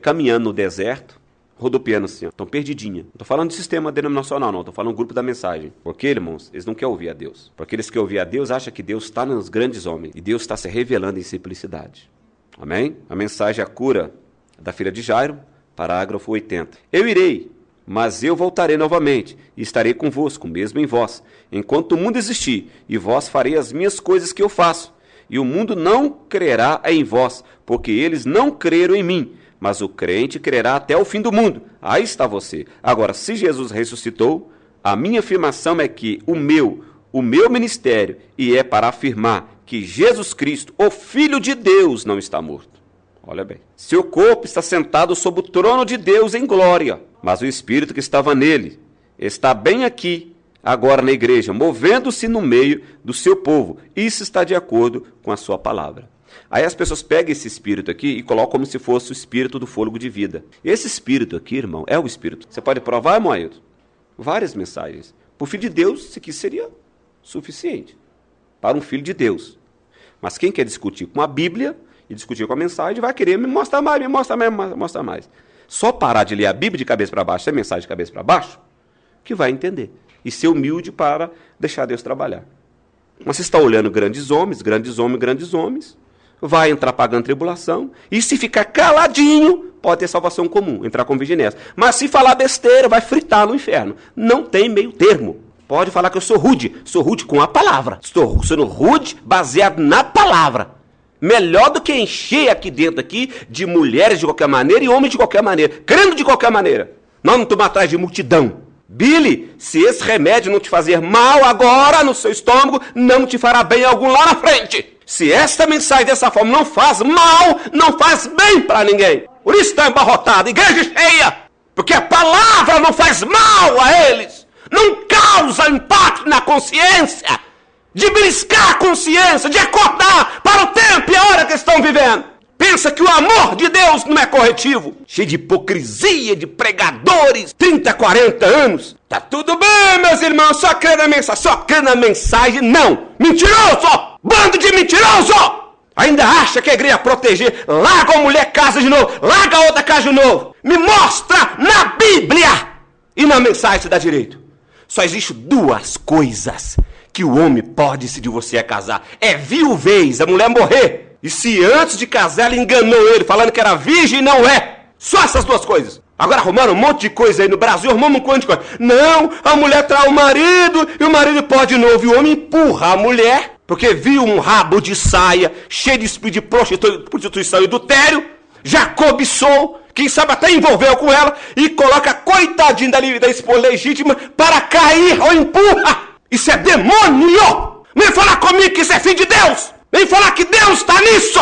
caminhando no deserto, rodopiando assim, estão perdidinhas. Não estou falando de sistema denominacional, não. Estou falando do grupo da mensagem. Porque, irmãos, eles não querem ouvir a Deus. Porque eles querem ouvir a Deus, acham que Deus está nos grandes homens. E Deus está se revelando em simplicidade. Amém? A mensagem é a cura da filha de Jairo, parágrafo 80. Eu irei, mas eu voltarei novamente, e estarei convosco, mesmo em vós, enquanto o mundo existir, e vós farei as minhas coisas que eu faço. E o mundo não crerá em vós, porque eles não creram em mim, mas o crente crerá até o fim do mundo. Aí está você. Agora, se Jesus ressuscitou, a minha afirmação é que o meu ministério, e é para afirmar que Jesus Cristo, o Filho de Deus, não está morto. Olha bem. Seu corpo está sentado sob o trono de Deus em glória, mas o Espírito que estava nele está bem aqui, agora na igreja, movendo-se no meio do seu povo. Isso está de acordo com a sua palavra. Aí as pessoas pegam esse Espírito aqui e colocam como se fosse o Espírito do fôlego de vida. Esse Espírito aqui, irmão, é o Espírito. Você pode provar, irmão Ailton? Várias mensagens. Para o Filho de Deus, isso aqui seria suficiente. Para um Filho de Deus. Mas quem quer discutir com a Bíblia e discutir com a mensagem vai querer me mostrar mais. Só parar de ler a Bíblia de cabeça para baixo, a mensagem de cabeça para baixo, que vai entender. E ser humilde para deixar Deus trabalhar. Mas você está olhando grandes homens, vai entrar pagando tribulação, e se ficar caladinho, pode ter salvação comum, entrar com vigilância. Mas se falar besteira, vai fritar no inferno. Não tem meio termo. Pode falar que eu sou rude com a palavra. Estou sendo rude baseado na palavra. Melhor do que encher aqui dentro de mulheres de qualquer maneira e homens de qualquer maneira, crendo de qualquer maneira. Nós não estamos atrás de multidão. Billy, se esse remédio não te fazer mal agora no seu estômago, não te fará bem algum lá na frente. Se esta mensagem dessa forma não faz mal, não faz bem para ninguém. Por isso está embarrotada, igreja cheia, porque a palavra não faz mal a eles. Não causa impacto na consciência, de beliscar a consciência, de acordar para o tempo e a hora que estão vivendo. Pensa que o amor de Deus não é corretivo. Cheio de hipocrisia, de pregadores, 30, 40 anos. Tá tudo bem, meus irmãos, só crê na mensagem, não. Mentiroso! Bando de mentiroso! Ainda acha que a igreja proteger, larga uma mulher, casa de novo, larga outra, casa de novo. Me mostra na Bíblia e na mensagem se dá direito. Só existe duas coisas que o homem pode decidir você a casar. É viuvez, a mulher morrer. E se antes de casar ela enganou ele, falando que era virgem, não é. Só essas duas coisas. Agora arrumaram um monte de coisa aí no Brasil, arrumamos um monte de coisa. Não, a mulher trai o marido e o marido pode de novo. E o homem empurra a mulher, porque viu um rabo de saia cheio de espírito de prostituição e adultério, já cobiçou, quem sabe até envolveu com ela, e coloca a coitadinha da esposa legítima para cair ou empurra. Isso é demônio! Vem falar comigo que isso é filho de Deus! Vem falar que Deus está nisso!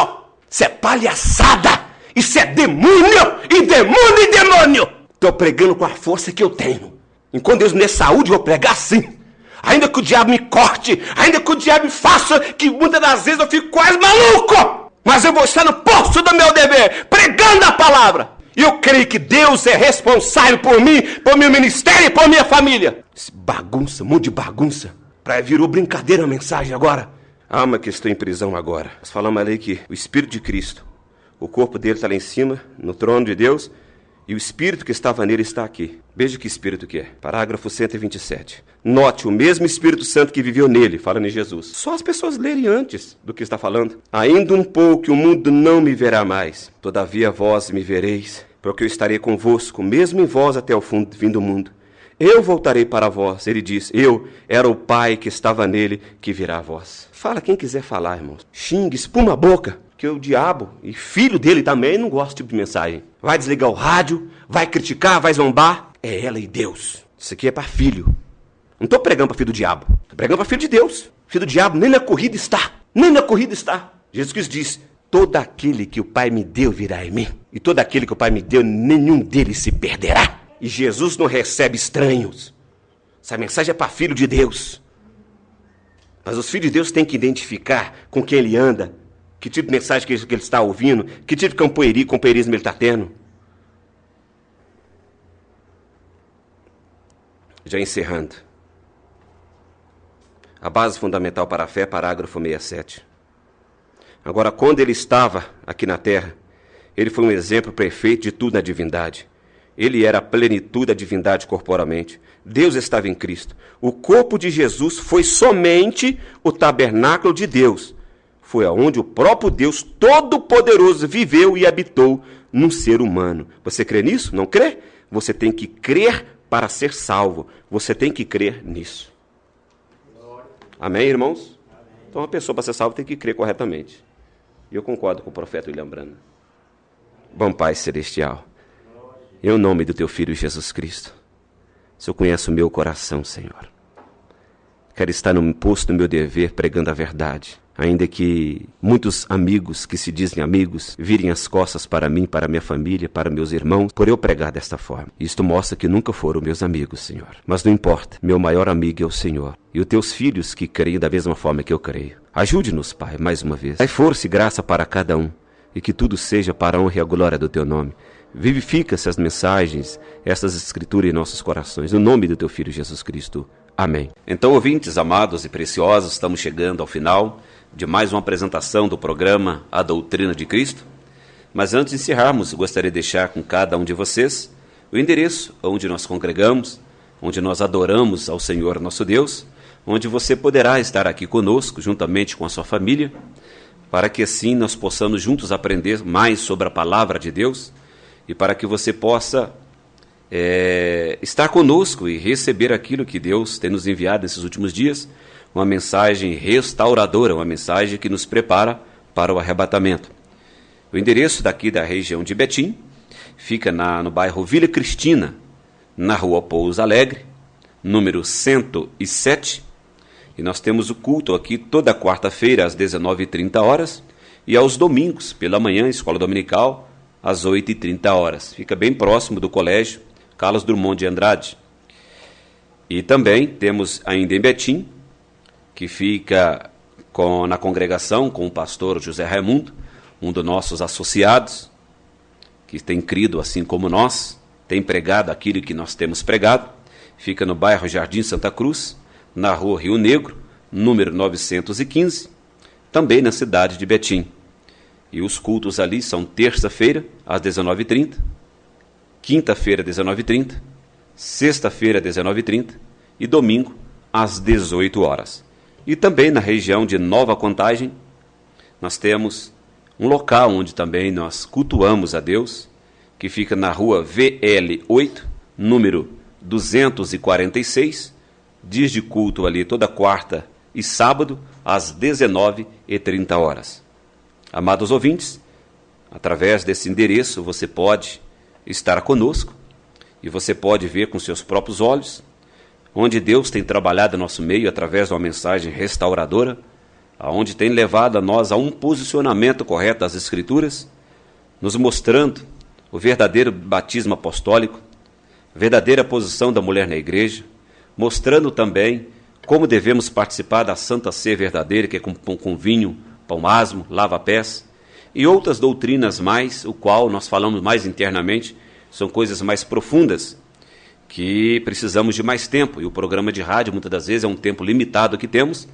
Isso é palhaçada! Isso é demônio! E demônio e demônio! Estou pregando com a força que eu tenho. Enquanto Deus me dê saúde, eu vou pregar assim. Ainda que o diabo me corte, ainda que o diabo me faça, que muitas das vezes eu fico quase maluco. Mas eu vou estar no posto do meu dever, pregando a palavra. E eu creio que Deus é responsável por mim, por meu ministério e por minha família. Esse bagunça, um monte de bagunça. Virou brincadeira a mensagem agora. Mas que estou em prisão agora. Nós falamos ali que o Espírito de Cristo, o corpo dele está lá em cima, no trono de Deus, e o Espírito que estava nele está aqui. Veja que Espírito que é. Parágrafo 127. Note, o mesmo Espírito Santo que viveu nele, falando em Jesus. Só as pessoas lerem antes do que está falando. Ainda um pouco, o mundo não me verá mais. Todavia vós me vereis, porque eu estarei convosco, mesmo em vós até o fim do mundo. Eu voltarei para vós. Ele diz, eu era o Pai que estava nele, que virá a vós. Fala quem quiser falar, irmãos. Xingue, espuma a boca. Que o diabo, e filho dele também, não gosta desse tipo de mensagem. Vai desligar o rádio, vai criticar, vai zombar. É ela e Deus. Isso aqui é para filho. Não estou pregando para filho do diabo. Estou pregando para filho de Deus. Filho do diabo nem na corrida está. Nem na corrida está. Jesus Cristo diz, todo aquele que o Pai me deu virá em mim. E todo aquele que o Pai me deu, nenhum deles se perderá. E Jesus não recebe estranhos. Essa mensagem é para filho de Deus. Mas os filhos de Deus têm que identificar com quem ele anda. Que tipo de mensagem que ele está ouvindo? Que tipo de companheirismo ele está tendo? Já encerrando. A base fundamental para a fé, parágrafo 67. Agora, quando ele estava aqui na terra, ele foi um exemplo perfeito de tudo na divindade. Ele era a plenitude da divindade corporalmente. Deus estava em Cristo. O corpo de Jesus foi somente o tabernáculo de Deus. Foi aonde o próprio Deus Todo-Poderoso viveu e habitou num ser humano. Você crê nisso? Não crê? Você tem que crer para ser salvo. Você tem que crer nisso. Amém, irmãos? Então, uma pessoa para ser salva tem que crer corretamente. E eu concordo com o profeta William Branham. Bom Pai Celestial, em nome do Teu Filho Jesus Cristo, o Senhor conhece o meu coração, Senhor. Quero estar no posto do meu dever pregando a verdade. Ainda que muitos amigos que se dizem amigos virem as costas para mim, para minha família, para meus irmãos, por eu pregar desta forma. Isto mostra que nunca foram meus amigos, Senhor. Mas não importa, meu maior amigo é o Senhor. E os Teus filhos que creem da mesma forma que eu creio. Ajude-nos, Pai, mais uma vez. Dai força e graça para cada um. E que tudo seja para a honra e a glória do Teu nome. Vivifica essas mensagens, essas escrituras em nossos corações. No nome do Teu Filho Jesus Cristo. Amém. Então, ouvintes amados e preciosos, estamos chegando ao final de mais uma apresentação do programa A Doutrina de Cristo. Mas antes de encerrarmos, gostaria de deixar com cada um de vocês o endereço onde nós congregamos, onde nós adoramos ao Senhor nosso Deus, onde você poderá estar aqui conosco, juntamente com a sua família, para que assim nós possamos juntos aprender mais sobre a Palavra de Deus e para que você possa estar conosco e receber aquilo que Deus tem nos enviado nesses últimos dias, uma mensagem restauradora, uma mensagem que nos prepara para o arrebatamento. O endereço daqui da região de Betim fica no bairro Vila Cristina, na rua Pouso Alegre, número 107, e nós temos o culto aqui toda quarta-feira às 19h30 e aos domingos, pela manhã, escola dominical, às 8h30. Fica bem próximo do colégio Carlos Drummond de Andrade. E também temos ainda em Betim, que fica na congregação com o pastor José Raimundo, um dos nossos associados, que tem crido assim como nós, tem pregado aquilo que nós temos pregado. Fica no bairro Jardim Santa Cruz, na rua Rio Negro, número 915, também na cidade de Betim. E os cultos ali são terça-feira, às 19h30, quinta-feira, às 19h30, sexta-feira, às 19h30 e domingo, às 18h. E também na região de Nova Contagem, nós temos um local onde também nós cultuamos a Deus, que fica na rua VL8, número 246, dias de culto ali toda quarta e sábado, às 19h30. Amados ouvintes, através desse endereço você pode estará conosco e você pode ver com seus próprios olhos onde Deus tem trabalhado no nosso meio através de uma mensagem restauradora, aonde tem levado a nós a um posicionamento correto das Escrituras, nos mostrando o verdadeiro batismo apostólico, a verdadeira posição da mulher na igreja, mostrando também como devemos participar da Santa Ceia verdadeira, que é com vinho, pão asmo, lava-pés, e outras doutrinas mais, o qual nós falamos mais internamente, são coisas mais profundas, que precisamos de mais tempo, e o programa de rádio muitas das vezes é um tempo limitado que temos,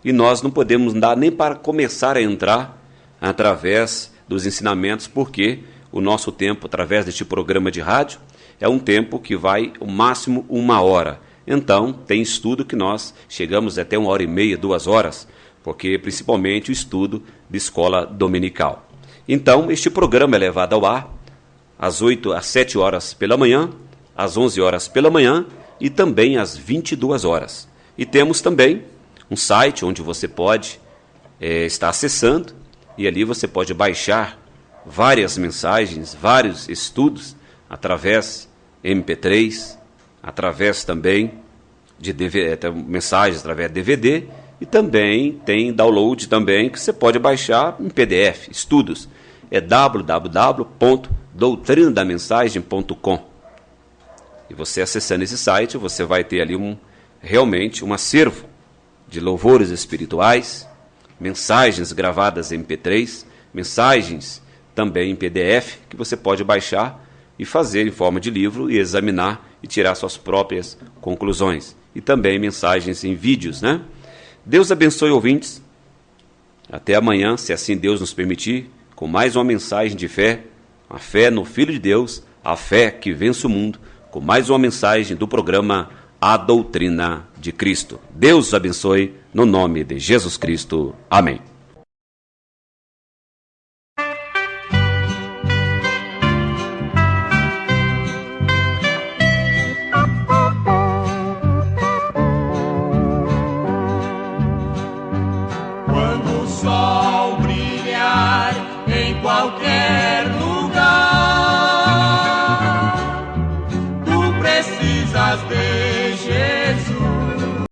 e nós não podemos dar nem para começar a entrar através dos ensinamentos, porque o nosso tempo, através deste programa de rádio, é um tempo que vai o máximo 1 hora. Então, tem estudo que nós chegamos até 1h30, 2 horas, porque principalmente o estudo de escola dominical. Então, este programa é levado ao ar às 7 horas pela manhã, às 11 horas pela manhã e também às 22 horas. E temos também um site onde você pode estar acessando, e ali você pode baixar várias mensagens, vários estudos, através MP3, através também de mensagens através de DVD, e também tem download também que você pode baixar em PDF, estudos. É www.doutrinadamensagem.com. E você acessando esse site, você vai ter ali realmente um acervo de louvores espirituais, mensagens gravadas em MP3, mensagens também em PDF, que você pode baixar e fazer em forma de livro e examinar e tirar suas próprias conclusões. E também mensagens em vídeos, né? Deus abençoe, ouvintes. Até amanhã, se assim Deus nos permitir, com mais uma mensagem de fé, a fé no Filho de Deus, a fé que vence o mundo, com mais uma mensagem do programa A Doutrina de Cristo. Deus abençoe, no nome de Jesus Cristo. Amém.